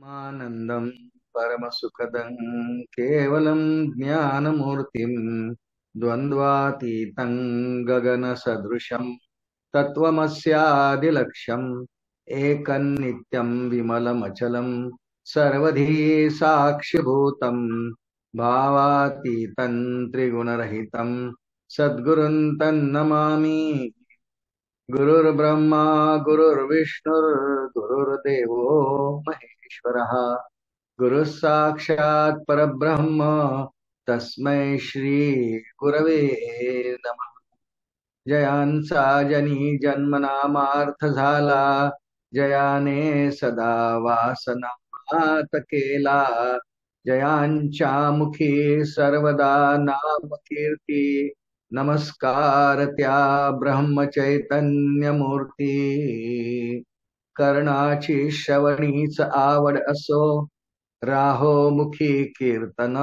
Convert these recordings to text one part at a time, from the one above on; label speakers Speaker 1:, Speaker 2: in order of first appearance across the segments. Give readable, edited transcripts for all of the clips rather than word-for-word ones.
Speaker 1: आनंदं परमसुखदं केवलं ज्ञानमूर्तिं द्वन्द्वातीतं गगनसदृशं तत्त्वमस्यादिलक्ष्यम् एकन्नित्यं विमलमचलं सर्वधी साक्षिभूतं भावातीतं त्रिगुणरहितं सद्गुरुं तन्नमामि। गुरुर्ब्रह्मा गुरुर्विष्णुर्गुरुर्देवो महेश्वरः गुरुः साक्षात् परब्रह्म तस्मै श्री गुरवे नमः। जयांचा जनी जन्मनामार्थ झाला, जयाने सदा वासनात केला, जयांच्या मुखी सर्वदा नाम कीर्ती, नमस्कार त्या ब्रह्मचैतन्य मूर्ती। कर्णाची श्रवणीच आवड असो, राहो मुखी कीर्तन,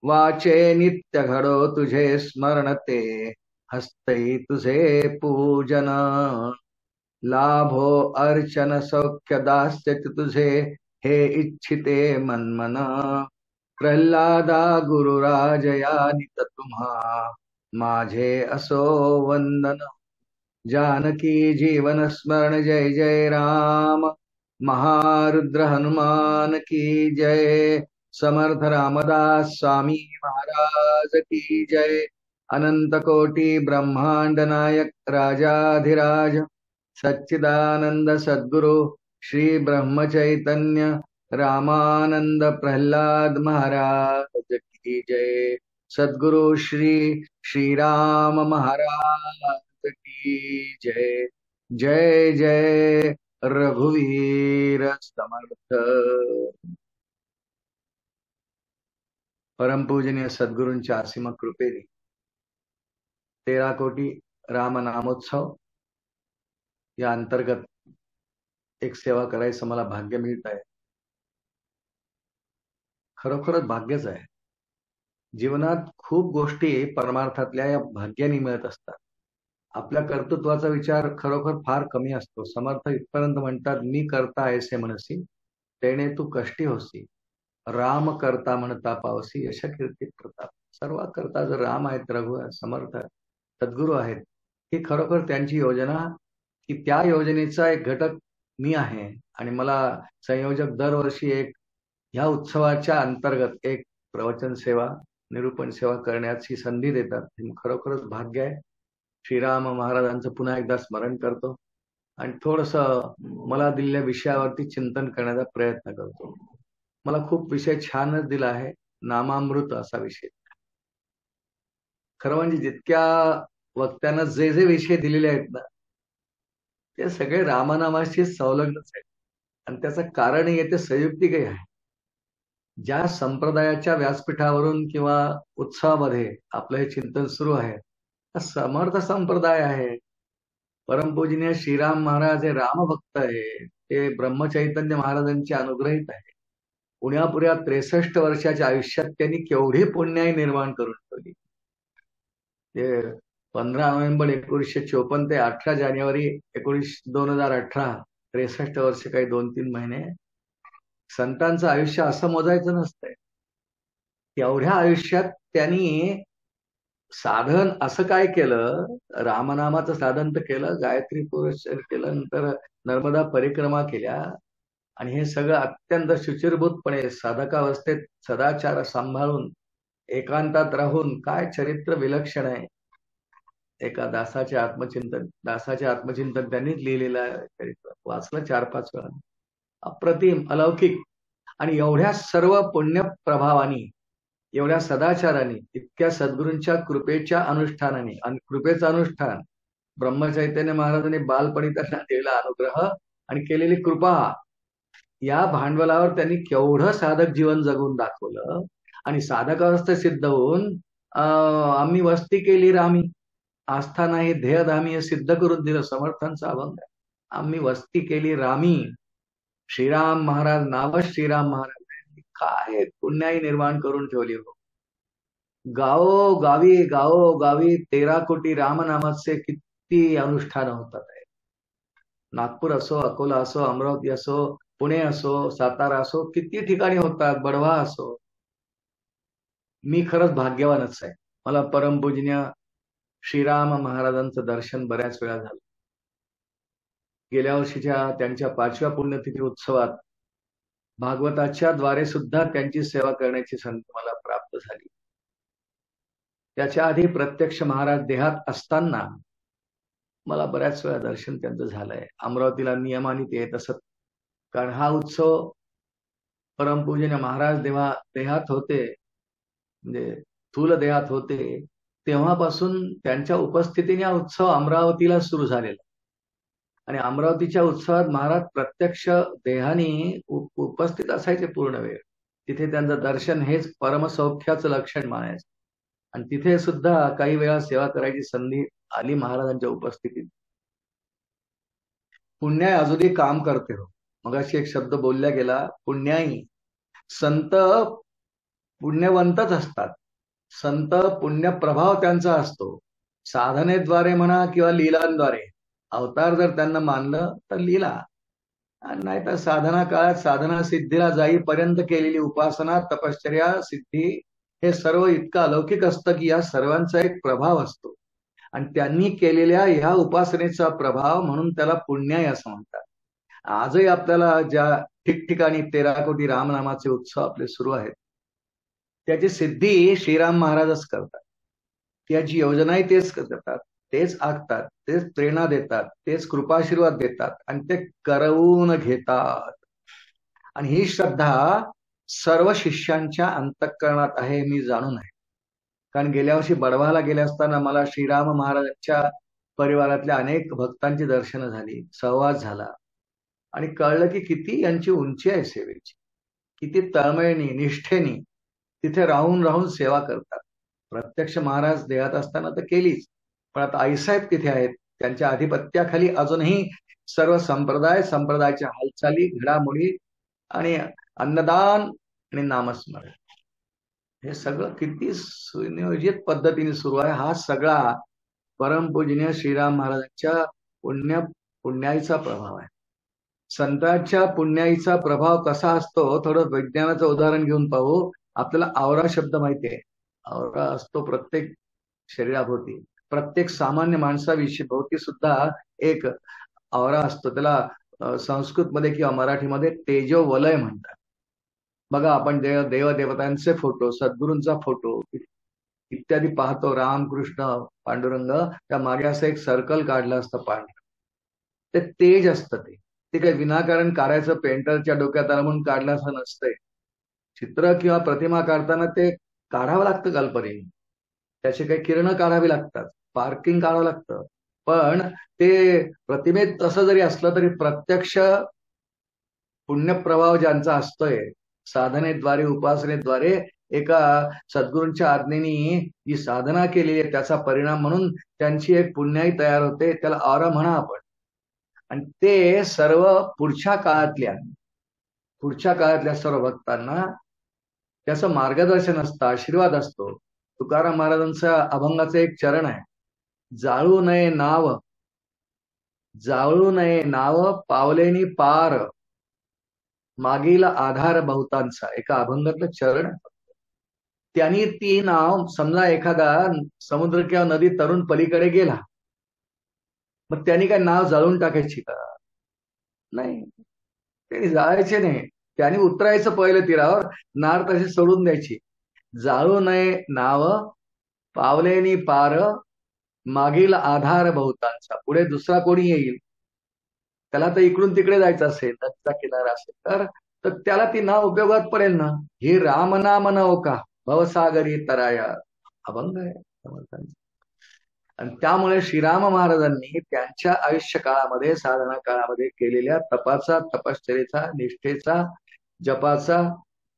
Speaker 1: वाचे नित्य घडो तुझे स्मरण ते, हस्तई तुझे पूजन, लाभो अर्चन सौख्य दास्य तुझे, हे इच्छिते मनमन, प्रल्हादा गुरुराजया नित तुम्हा, माझे असो वंदन। जानकी जीवन स्मरण जय जय राम, महारुद्र हनुमान की जय, समर्थ रामदास स्वामी महाराज की जय, अनंत कोटि ब्रह्मांड नायक राजाधिराज सच्चिदानंद सद्गुरु श्री ब्रह्म चैतन्य रामानंद प्रहलाद महाराज की जय, सद्गुरु श्री श्री राम महाराज की जय। जय जय रघुवीर समर्थ। परमपूजनीय सद्गुरूंच्या असीम कृपेने 13 कोटी राम नामोत्सव या अंतर्गत एक सेवा करायचं मला भाग्य मिळत आहे। खरोखरच भाग्यच आहे। जीवनात खूप गोष्टी परमार्थातल्या या भाग्याने मिळत असतात। आपल्या कर्तृत्वाचा विचार खरोखर फार कमी असतो। समर्थ इथपर्यंत म्हणतात, मी करता ऐसे म्हणसी, तेणे तू कष्टी होसी, राम करता म्हणता पावसी, यश कीर्ती प्रताप। सर्व करता जर राम आहेत, रघु समर्थ सद्गुरू आहेत, ही खरोखर त्यांची योजना, की त्या योजनेचा एक घटक मी आहे। आणि मला संयोजक दरवर्षी एक ह्या उत्सवाच्या अंतर्गत एक प्रवचन सेवा, निरूपण सेवा करण्याची संधी देतात। खरोखरच भाग्य आहे। श्रीराम महाराजांचं पुन्हा एकदा स्मरण करतो आणि थोडस मला दिलेल्या विषयावरती चिंतन करण्याचा प्रयत्न करतो। मला खूप विषय छानच दिला आहे, नामामृत असा विषय। खरं म्हणजे जितक्या वक्त्यांना जे जे विषय दिलेले आहेत ना, ते सगळे रामनामाशी संलग्नच आहेत। आणि त्याचं कारण येते संयुक्तिकही आहे। ज्या संप्रदायाच्या व्यासपीठावरून किंवा उत्सवामध्ये आपलं हे चिंतन सुरू आहे, समर्थ संप्रदाय आहे। परमपूजनीय श्रीराम महाराज हे रामभक्त आहे, ते ब्रह्मचैतन्य महाराजांचे अनुग्रहित आहे। पुण्यापुऱ्या 63 वर्षाच्या आयुष्यात त्यांनी केवढी पुण्याई निर्माण करून ठेवली। ते 15 नोव्हेंबर 1954 ते 18 जानेवारी 2018, 63 वर्ष काही 2-3 महिने। संतांचं आयुष्य असं मोजायचं नसतंय। एवढ्या आयुष्यात त्यांनी साधन असं काय केलं, रामनामाचं साधन तर केलं, गायत्री पुरुष केलं, नंतर नर्मदा परिक्रमा केल्या, आणि हे सगळं अत्यंत शुचिरभूतपणे साधकावस्थेत सदाचार सांभाळून एकांतात राहून, काय चरित्र विलक्षण आहे। एका दासाचे आत्मचिंतन त्यांनीच लिहिलेलं आहे। चरित्र वाचलं 4-5 वेळा। अप्रतिम, अलौकिक। आणि एवढ्या सर्व पुण्य प्रभावानी, एवढ्या सदाचाराने, इतक्या सद्गुरूंच्या कृपेच्या अनुष्ठानाने, आणि कृपेचं अनुष्ठान ब्रह्मचैतन्य महाराजांनी बालपणी त्यांना दिलेला अनुग्रह आणि केलेली कृपा, या भांडवलावर त्यांनी केवढं साधक जीवन जगून दाखवलं। आणि साधकावस्था सिद्ध होऊन आम्ही वस्ती केली रामी, आस्था नाही ध्येयधामी, हे सिद्ध करून दिलं। समर्थांचा अभंग आहे, आम्ही वस्ती केली रामी। श्रीराम महाराज, नाव श्रीराम महाराज, काय पुण्याई निर्माण करून ठेवली हो। गावोगावी 13 कोटी रामनामाचे किती अनुष्ठान होतात आहे। नागपूर असो, अकोला असो, अमरावती असो, पुणे असो, सातारा असो, किती ठिकाणी होतात, बढवा असो. मी खरंच भाग्यवानच आहे. मला परमपूजनीय श्रीराम महाराजांचं दर्शन बऱ्याच वेळा झालं. गेल्या वर्षीच्या त्यांच्या 5व्या पुण्यतिथी उत्सवात भागवताच्या द्वारे सुद्धा त्यांची सेवा करण्याची संधी मला प्राप्त झाली. त्याच्या आधी प्रत्यक्ष महाराज देहात असताना मला बऱ्याच वेळा दर्शन त्यांचं झालंय. अमरावतीला नियमाने ते येत असत, कारण हा उत्सव परमपूजनीय महाराज देहात होते, म्हणजे स्थूल देहात होते, तेव्हापासून त्यांच्या उपस्थितीने हा उत्सव अमरावतीला सुरू झालेला. आणि अमरावतीच्या उत्सवात महाराज प्रत्यक्ष देहाने उपस्थित असायचे पूर्ण वेळ. तिथे त्यांचं दर्शन हेच परमसौख्याचं लक्षण मानायचं. आणि तिथे सुद्धा काही वेळा सेवा करायची संधी आली महाराजांच्या उपस्थितीत. पुण्याई अजूनही काम करते हो. मगाशी एक शब्द बोलला गेला, पुण्याई. संत पुण्यवंतच असतात. संत पुण्यप्रभाव त्यांचा असतो. साधनेद्वारे म्हणा किंवा लीलांद्वारे. अवतार जर त्यांना मानलं तर लीला, नाहीतर साधना काळात साधना सिद्धीला जाईपर्यंत केलेली उपासना, तपश्चर्या, सिद्धी हे सर्व इतकं अलौकिक असतं की या सर्वांचा एक प्रभाव असतो. आणि त्यांनी केलेल्या ह्या उपासनेचा प्रभाव म्हणून त्याला पुण्याई असं म्हणतात. आजही आपल्याला ज्या ठिकठिकाणी 13 कोटी रामनामाचे उत्सव आपले सुरू आहेत, त्याची सिद्धी श्रीराम महाराजच करतात. त्याची योजनाही तेच करतात, तेच आखतात, तेच प्रेरणा देतात, तेच कृपाशीर्वाद देतात आणि ते करवून घेतात. आणि ही श्रद्धा सर्व शिष्यांच्या अंतःकरणात आहे, मी जाणून आहे. कारण गेल्या वर्षी बडवाला गेले असताना मला श्रीराम महाराजांच्या परिवारातल्या अनेक भक्तांची दर्शनं झाली, संवाद झाला आणि कळलं की किती यांची उंची आहे सेवेची, किती तळमळीने, निष्ठेने तिथे राहून राहून सेवा करतात. प्रत्यक्ष महाराज देहात असताना तर केलीच, पण आता आईसाहेब तिथे आहेत. त्यांच्या आधिपत्याखाली अजूनही सर्व संप्रदायाच्या हालचाली, घडामोडी आणि अन्नदान आणि नामस्मरण हे सगळं किती सुनियोजित पद्धतीने सुरू आहे. हा सगळा परमपूजनीय श्रीराम महाराजांच्या पुण्याईचा प्रभाव आहे. संतांच्या पुण्याईचा प्रभाव कसा असतो, थोडं विज्ञानाचं उदाहरण घेऊन पाहू. आपल्याला आवरा शब्द माहिती आहे. आवरा असतो प्रत्येक शरीराभोवती, प्रत्येक सामान्य माणसाविषयी भोवती सुद्धा एक आवरा असतो. त्याला संस्कृतमध्ये किंवा मराठीमध्ये तेजो वलय म्हणतात. बघा, आपण देवदेवतांचे फोटो, सद्गुरूंचा फोटो इत्यादी पाहतो, रामकृष्ण पांडुरंग, त्या मागे असं एक सर्कल काढलं असतं पांढरं, ते तेज असतं. ते काही विनाकारण काढायचं, पेंटरच्या डोक्यात आलं म्हणून काढलं असं नसतंय. चित्र किंवा प्रतिमा काढताना ते काढावं लागतं कल्पनेने, त्याची काही किरणं काढावी लागतात, पार्किंग काढावं लागतं. पण ते प्रतिमेत तसं जरी असलं तरी प्रत्यक्ष पुण्यप्रभाव ज्यांचा असतोय, साधनेद्वारे, उपासनेद्वारे, एका सद्गुरूंच्या आज्ञेने जी साधना केली आहे त्याचा परिणाम म्हणून त्यांची एक पुण्याई तयार होते. त्याला औरा म्हणा आपण. आणि ते सर्व पुढच्या काळातल्या सर्व भक्तांना त्याचं मार्गदर्शन असतं, आशीर्वाद असतो. तुकाराम महाराजांचा अभंगाचं एक चरण आहे, जाळू नये नाव पावलेनी पार, मागील आधार बहुतांचा, एका अभंगातलं चरण. त्यांनी ती नाव, समजा एखादा समुद्र किंवा नदी तरुण पलीकडे गेला, मग त्यांनी काय नाव जाळून टाकायची का? नाही, त्यांनी जाळायचे नाही. त्यांनी उतरायचं पहिलं तीरावर, नार तशी सोडून द्यायची. जाळू नये नाव पावलेनी पार, मागील आधार बहुतांचा. पुढे दुसरा कोणी येईल, त्याला तर इकडून तिकडे जायचं असेल, नदीचा किनारा असेल तर त्याला ती नाव उपयोगात पडेल ना. हे राम नाम नौका भवसागरी तराया, अभंग आहे समर्थांचा. आणि त्यामुळे श्रीराम महाराजांनी त्यांच्या आयुष्य काळामध्ये, साधना काळामध्ये केलेल्या तपाचा, तपश्चर्येचा, निष्ठेचा, जपाचा,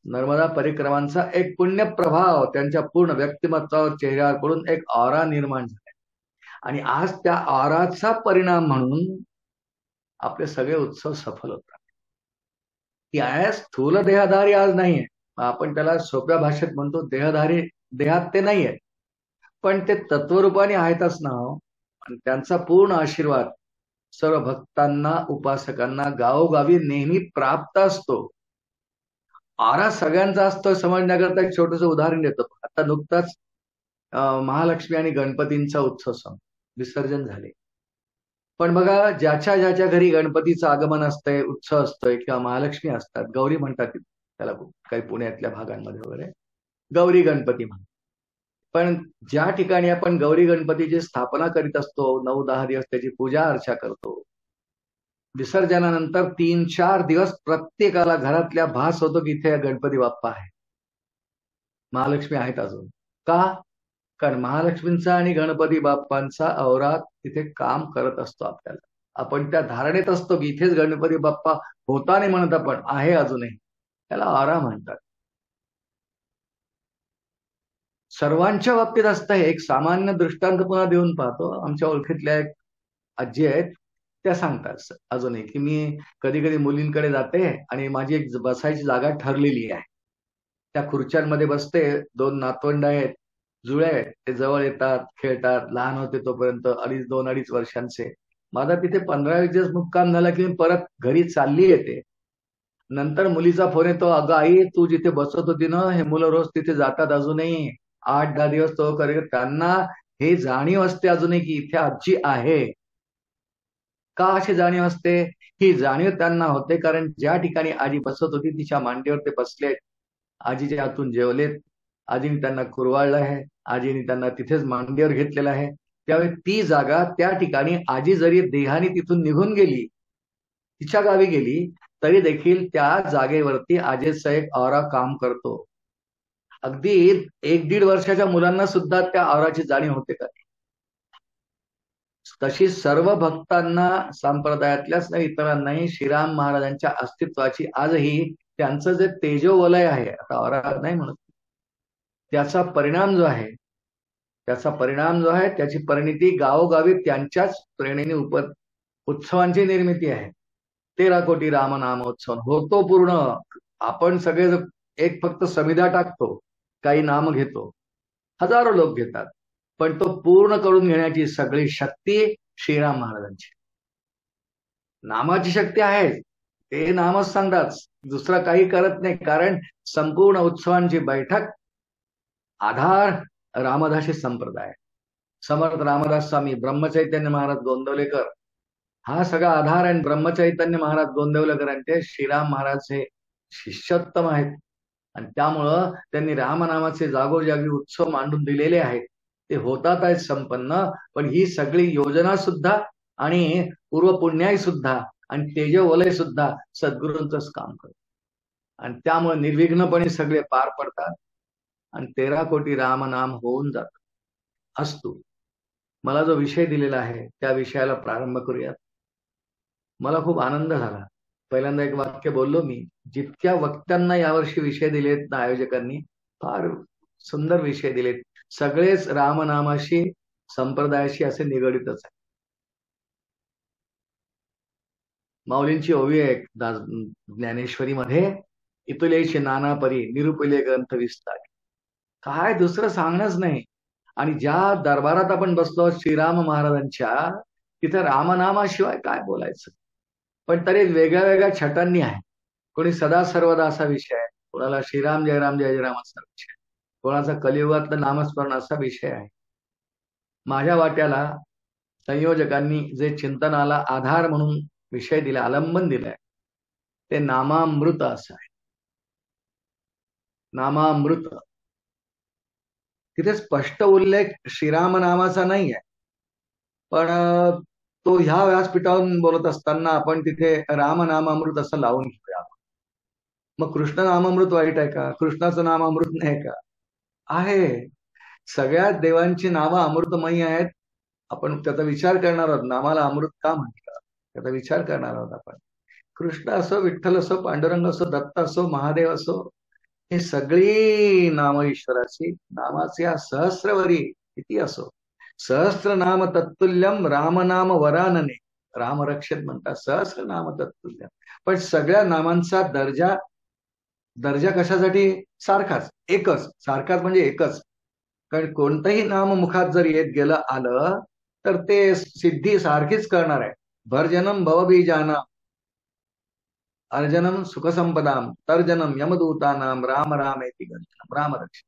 Speaker 1: नर्मदा परिक्रमांचा एक पुण्य प्रभाव त्यांच्या पूर्ण व्यक्तिमत्वावर, चेहऱ्यावर पडून एक ऑरा निर्माण झाला. आणि आज त्या ऑराचा परिणाम म्हणून आपले सगळे उत्सव सफल होतात. ती आहे स्थूल देहधारी आज नाहीये. आपण त्याला सोप्या भाषेत म्हणतो देहधारी, देहात ते नाहीये, पण ते तत्वरूपाने आहेतच ना. आणि त्यांचा पूर्ण आशीर्वाद सर्व भक्तांना उपासकांना गावोगावी नेहमी प्राप्त असतो. आरा सगळ्यांचा असतो समजण्याकरता एक छोटंसं उदाहरण देतो. आता नुकताच महालक्ष्मी आणि गणपतींचा उत्सव विसर्जन झाले. पण बघा, ज्याच्या ज्याच्या घरी गणपतीचं आगमन असतंय, उत्सव असतोय किंवा महालक्ष्मी असतात, गौरी म्हणतात त्याला काही पुण्यातल्या भागांमध्ये वगैरे गौरी गणपती म्हणतात. पण ज्या ठिकाणी आपण गौरी गणपतीची स्थापना करीत असतो, 9-10 दिवस त्याची पूजा अर्चा करतो, विसर्जनानंतर 3-4 दिवस प्रत्येकाला घरातल्या भास होतो की इथे गणपती बाप्पा आहे, महालक्ष्मी आहेत अजून. का? कारण महालक्ष्मींचा आणि गणपती बाप्पांचा औरात तिथे काम करत असतो. आपल्याला आपण त्या धारणेत असतो की इथेच गणपती बाप्पा होता नाही म्हणत, आपण आहे अजूनही. त्याला औरा म्हणतात. सर्वांच्या बाबतीत असतं. एक सामान्य दृष्टांत पुन्हा देऊन पाहतो. आमच्या ओळखीतल्या एक आजी आहेत, त्या सांगतात अजूनही की मी कधी कधी मुलींकडे जाते आणि माझी एक बसायची जागा ठरलेली आहे. त्या खुर्च्यांमध्ये बसते. 2 नातवंड आहेत, जुळे आहेत, ते जवळ येतात, खेळतात. लहान होते तोपर्यंत 2-2.5 वर्षांचे. माझा तिथे 15-20 दिवस मुक्काम झाला की मी परत घरी चालली येते. नंतर मुलीचा फोन येतो, अगं आई, तू जिथे बसत होती ना, हे मुलं रोज तिथे जातात अजूनही. 8-10 दिवस तो करे. त्यांना हे जाणीव असते अजूनही की इथे आजी आहे. का अशी जाणीव असते? ही जाणीव त्यांना होते कारण ज्या ठिकाणी आजी बसत होती तिच्या मांडीवर ते बसलेत, आजीच्या हातून जेवलेत, आजीने त्यांना कुरवाळलं आहे, आजीने त्यांना तिथेच मांडीवर घेतलेलं आहे. त्यावेळी ती जागा, त्या ठिकाणी आजी जरी देहाने तिथून निघून गेली, तिच्या गावी गेली, तरी देखील त्या जागेवरती आजीचा एक औरा काम करतो. अगदी 1-1.5 वर्षाच्या मुलांना सुद्धा त्या औराची जाणीव होते का? तशी सर्व भक्तांना, संप्रदायातल्याच नाही इतरांनाही श्रीराम महाराजांच्या अस्तित्वाची आजही त्यांचं जे तेजोवलय आहे, आता औरा नाही म्हणत, त्याचा परिणाम जो आहे, त्याची परिणिती गावोगावी त्यांच्याच प्रेरणेने उत्सवांची निर्मिती आहे. 13 कोटी रामनामोत्सव होतो पूर्ण. आपण सगळे एक फक्त समिधा टाकतो, काही नाम घेतो, हजारो लोक घेतात, पण तो पूर्ण करून घेण्याची सगळी शक्ती श्रीराम महाराजांची. नामाची शक्ती आहे, ते नामच सांगतात, दुसरा काही करत नाही. कारण संपूर्ण उत्सवांची बैठक आधार रामदासी संप्रदाय, समर्थ रामदास स्वामी, ब्रह्मचैतन्य महाराज गोंदवलेकर, हा सगळा आधार आहे. ब्रह्मचैतन्य महाराज गोंदवलेकरांचे श्रीराम महाराज हे शिष्योत्तम आहेत आणि त्यामुळं त्यांनी रामनामाचे जागोजागी उत्सव मांडून दिलेले आहेत. ते होतात आहेत संपन्न. पण ही सगळी योजना सुद्धा आणि पूर्वपुण्याई सुद्धा आणि तेजोवलय सुद्धा सद्गुरूंचंच काम करत आणि त्यामुळे निर्विघ्नपणे सगळे पार पडतात आणि 13 कोटी रामनाम होऊन जातात. असतो. मला जो विषय दिलेला आहे त्या विषयाला प्रारंभ करूयात. मला खूप आनंद झाला. पहिल्यांदा एक वाक्य बोललो मी, जितक्या वक्त्यांना यावर्षी विषय दिलेत ना आयोजकांनी, फार सुंदर विषय दिलेत. सगळेच रामनामाशी, संप्रदायाशी असे निगडितच आहे. माऊलींची ओवी आहे ज्ञानेश्वरीमध्ये, इतुलेशी नाना परी निरुपले ग्रंथ विस्तार. काय दुसरं सांगणंच नाही. आणि ज्या दरबारात आपण बसलो श्रीराम महाराजांच्या, तिथं रामनामाशिवाय काय बोलायचं. पण तरी वेगळ्या वेगळ्या छटांनी आहे. कोणी सदा सर्वदा असा विषय आहे, कोणाला श्रीराम जय राम जय जय राम असा विषय, कोणाचा कलियुगातलं नामस्मरण असा विषय आहे. माझ्या वाट्याला संयोजकांनी जे चिंतनाला आधार म्हणून विषय दिला, आलंबन दिलंय, ते नामामृत असं आहे. नामामृत. तिथे स्पष्ट उल्लेख श्रीराम नामाचा नाही आहे, पण तो ह्या व्यासपीठावरून बोलत असताना आपण तिथे रामनामामृत असं लावून घेऊया. मग कृष्ण नामामृत वाईट आहे का? कृष्णाचं नाम अमृत नाही का? आहे. सगळ्या देवांची नावं अमृतमयी आहेत. आपण त्याचा विचार करणार आहोत, नामाला अमृत का म्हटलं त्याचा विचार करणार आहोत आपण. कृष्ण असो, विठ्ठल असो, पांडुरंग असो, दत्त असो, महादेव असो, हे सगळी नाम ईश्वराची, नामाच्या सहस्रवरी किती असो. सहस्र नाम तत्तुल्यम रामनाम वरानने, रामरक्षित म्हणतात, सहस्र नाम तत्तुल्यम. पण सगळ्या नामांचा दर्जा कशासाठी सारखाच, एकच. सारखाच म्हणजे एकच. कारण कोणतंही नाम मुखात जर येत गेलं आलं तर ते सिद्धी सारखीच करणार आहे. भर्जनम भवबीजानां अर्जनम सुखसंपदाम तर्जनम यमदूतानाम राम रामेति गर्जनम राम रक्ष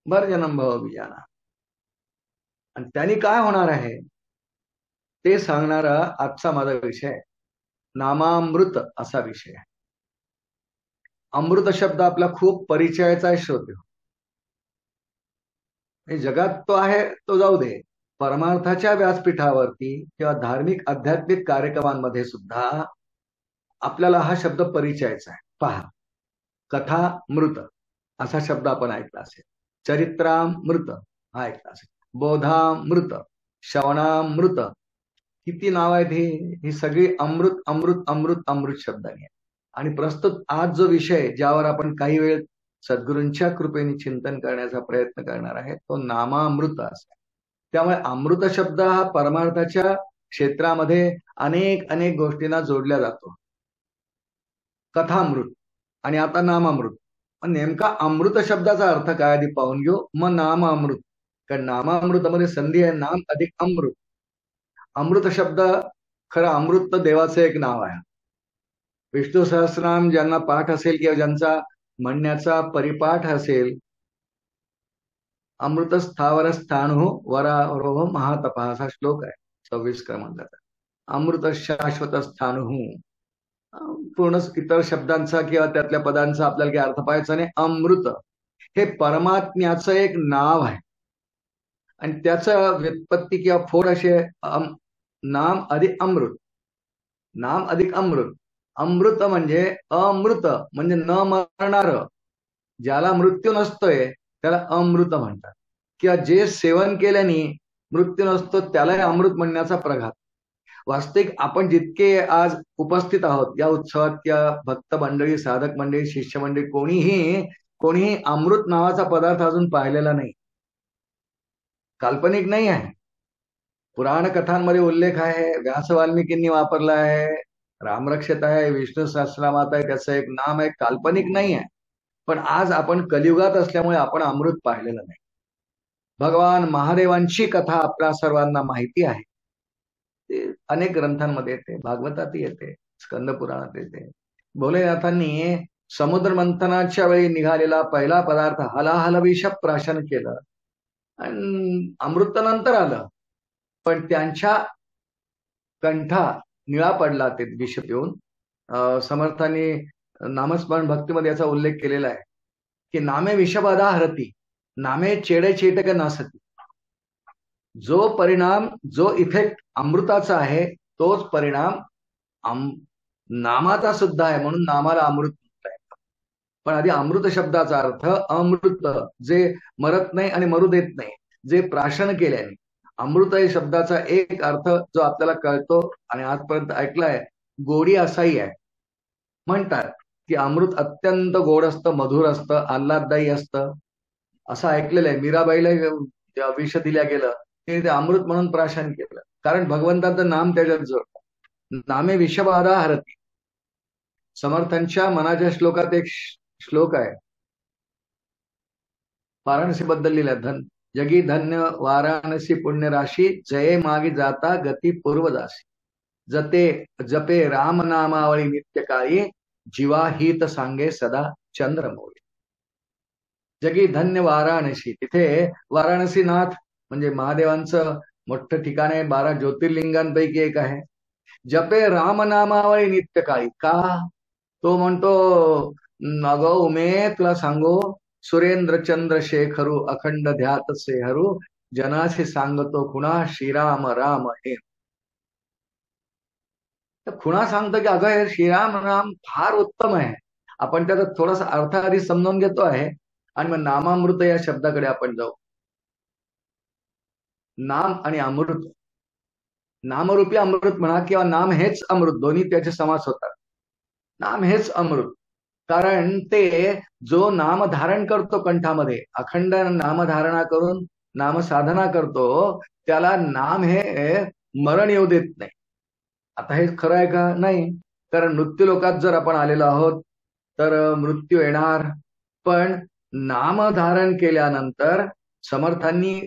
Speaker 1: भर्जनम भवबीजानां. आणि त्यांनी काय होणार आहे ते सांगणारा आजचा माझा विषय आहे. नामामृत असा विषय आहे. अमृत शब्द आपला खूप परिचयाचा आहे श्रोते. जगात तो आहे तो जाऊ दे, परमार्थाच्या व्यासपीठावरती किंवा धार्मिक आध्यात्मिक कार्यक्रमांमध्ये सुद्धा आपल्याला हा शब्द परिचयाचा आहे. पहा, कथामृत असा शब्द आपण ऐकला असेल, चरित्रामृत हा ऐकला असेल, बोधामृत, श्रवणामृत, किती नाव आहेत ही सगळी अमृत अमृत अमृत अमृत शब्दांनी आहे. आणि प्रस्तुत आज जो विषय ज्यावर आपण काही वेळ सद्गुरूंच्या कृपेने चिंतन करण्याचा प्रयत्न करणार आहे तो नामामृत असा. त्यामुळे अमृत शब्द हा परमार्थाच्या क्षेत्रामध्ये अनेक अनेक गोष्टींना जोडला जातो. कथामृत आणि आता नामामृत. नेमका अमृत शब्दाचा अर्थ काय आधी पाहून घेऊ, मग नामामृत. कारण नामामृतामध्ये संधी आहे नाम अधिक अमृत. अमृत शब्द खरं अमृत तर देवाचं एक नाव आहे. विष्णू सहस्रनाम ज्यांना पाठ असेल किंवा ज्यांचा म्हणण्याचा परिपाठ असेल, अमृत स्थावर स्थाणु वरारोह महातपा असा श्लोक आहे 26 क्रमांकाचा. अमृत शाश्वत स्थाणु. पूर्ण इतर शब्दांचा किंवा त्यातल्या पदांचा आपल्याला काही अर्थ पाहायचा नाही. अमृत हे परमात्म्याचं एक नाव आहे आणि त्याचं व्युत्पत्ती किंवा फोड असे नाम अधिक अमृत. नाम अधिक अमृत. अमृत म्हणजे अमृत म्हणजे न मरणार, ज्याला मृत्यू नसतोय त्याला अमृत म्हणतात. किंवा जे सेवन केल्याने मृत्यू नसतो त्यालाही अमृत म्हणण्याचा प्रघात. वास्तविक आपण जितके आज उपस्थित आहोत या उत्सवात, किंवा भक्त मंडळी, साधक मंडळी, शिष्य मंडळी, कोणीही अमृत नावाचा पदार्थ अजून पाहिलेला नाही. काल्पनिक नाही आहे. पुराण कथांमध्ये उल्लेख आहे, व्यास वाल्मिकींनी वापरला आहे, रामरक्षित आहे, विष्णू सहस्रनामात आहे, त्याचं एक नाम आहे. काल्पनिक नाही आहे. पण आज आपण कलियुगात असल्यामुळे आपण अमृत पाहिलेलं नाही. भगवान महादेवांची कथा आपल्या सर्वांना माहिती आहे. ते अनेक ग्रंथांमध्ये येते, भागवतात येते, स्कंद पुराणात येते. भोलेनाथांनी समुद्र मंथनाच्या वेळी निघालेला पहिला पदार्थ हलाहल विष प्राशन केलं आणि अमृत नंतर आलं. पण त्यांच्या कंठा निळा पडला ते विष पिऊन. समर्थांनी नामस्मरण भक्तीमध्ये याचा उल्लेख केलेला आहे की नामे विषबाधा हरती, नामे चेडे चेटक नासती. जो परिणाम, जो इफेक्ट अमृताचा आहे तोच परिणाम नामाचा सुद्धा आहे. म्हणून नामाला अमृत म्हणता येतं. पण आधी अमृत शब्दाचा अर्थ अमृत, जे मरत नाही आणि मरू देत नाही, जे प्राशन केल्याने. अमृत या शब्दाचा एक अर्थ जो आपल्याला कळतो आणि आजपर्यंत ऐकलाय, गोडी असाही आहे. म्हणतात की अमृत अत्यंत गोड असतं, मधुर असतं, आल्हाददायी असतं, असं ऐकलेलं आहे. मीराबाईला विष दिल्या गेलं, ते अमृत म्हणून प्राशन केलं, कारण भगवंताचं नाम त्याच्यात जोडलं. नामे विषबाधा हरती. समर्थांच्या मनाच्या श्लोकात एक श्लोक आहे, वाराणसी बद्दल लिहिला. जगी धन्य वाराणसी पुण्य राशी, जये मागी जाता गती पूर्वदासी. जपे राम नामावळी नित्य काळी, जीवा हित सांगे सदा चंद्रमौळी. जगी धन्य वाराणसी. तिथे वाराणसीनाथ म्हणजे महादेवांचं मोठं ठिकाण आहे, 12 ज्योतिर्लिंगांपैकी एक आहे. जपे राम नामावळी नित्य काळी. का? तो म्हणतो, अगो उमे तुला सांगो, सुरेंद्र चंद्र शेखरू अखंड ध्यात सेहरू, जनाशी सांगतो खुणा श्रीराम राम हे. खुणा सांगतो की अगं हे श्रीराम राम फार उत्तम आहे. आपण त्याचा थोडासा अर्थ आधी समजून घेतो आहे आणि मग नामामृत या शब्दाकडे आपण जाऊ. नाम आणि अमृत, नामरूपी अमृत म्हणा किंवा नाम हेच अमृत, दोन्ही त्याचे समास होतात. नाम हेच अमृत, कारण ते जो नाम धारण करतो कंठामध्ये, अखंड नामधारणा करून नामसाधना करतो, त्याला नाम हे मरण येऊ देत नाही. आता हे खरं आहे का? नाही. कारण मृत्यू लोकात जर आपण आलेलो आहोत तर मृत्यू येणार, पण नाम धारण केल्यानंतर समर्थांनी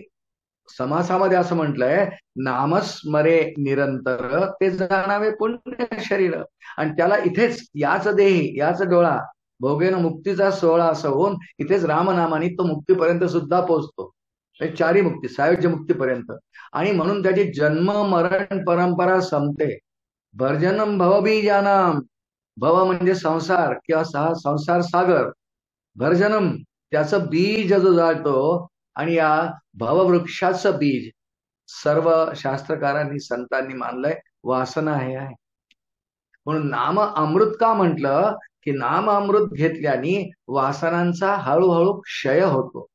Speaker 1: समासामध्ये असं म्हटलंय, नामस्मरे निरंतर ते जाणावे पुण्य शरीर. आणि त्याला इथेच याच देही याच डोळा भोगेन मुक्तीचा सोहळा असं होऊन इथेच रामनामाने तो मुक्तीपर्यंत सुद्धा पोहोचतो. चारी मुक्ती सायुज्य मुक्तीपर्यंत. आणि म्हणून त्याची जन्म मरण परंपरा संपते. भर्जनम भवबीजानाम. भव म्हणजे संसार किंवा संसार सागर. भर्जनम त्याचं बीज जो जातो. आणि या भववृक्षाचं बीज सर्व शास्त्रकारांनी संतांनी मानलंय वासना हे आहे. म्हणून नाम अमृत का म्हटलं की नाम अमृत घेतल्याने वासनांचा हळूहळू क्षय होतो.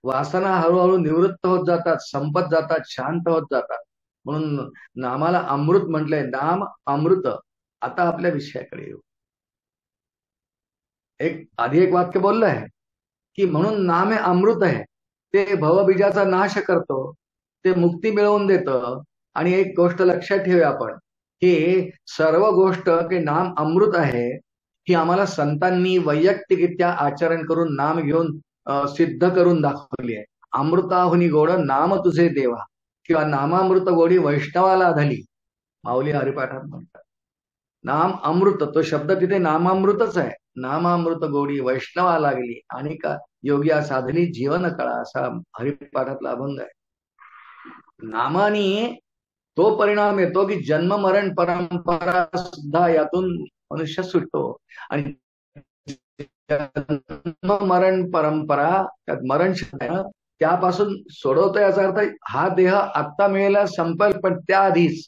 Speaker 1: वासना हळूहळू निवृत्त होत जातात, संपत जातात, शांत होत जातात. म्हणून नामाला अमृत म्हटलंय. नाम अमृत. आता आपल्या विषयाकडे येऊ. आधी एक वाक्य बोललं आहे की म्हणून नाम हे अमृत आहे. ते भवबीजाचा नाश करतो, ते मुक्ती मिळवून देतं. आणि एक गोष्ट लक्षात ठेवूया आपण की सर्व गोष्ट की नाम अमृत आहे ही आम्हाला संतांनी वैयक्तिकरित्या आचरण करून नाम घेऊन सिद्ध करून दाखवली आहे. अमृताहुनी गोड नाम तुझे देवा किंवा नामामृत गोडी वैष्णवाला धली, माऊली हरिपाठात म्हणतात. नाम अमृत तो शब्द तिथे नामामृतच आहे. नामामृत गोडी वैष्णवा लागली आणि का योग्या साधली जीवन कळा, असा हरिपाठातला अभंग आहे. नामाने तो परिणाम येतो की जन्म मरण परंपरा सुद्धा यातून मनुष्य सुटतो. आणि जन्म मरण परंपरा त्यात मरण त्यापासून सोडवतो. याचा अर्थ हा देह आत्ता मिळेला संपेल, पण त्याआधीच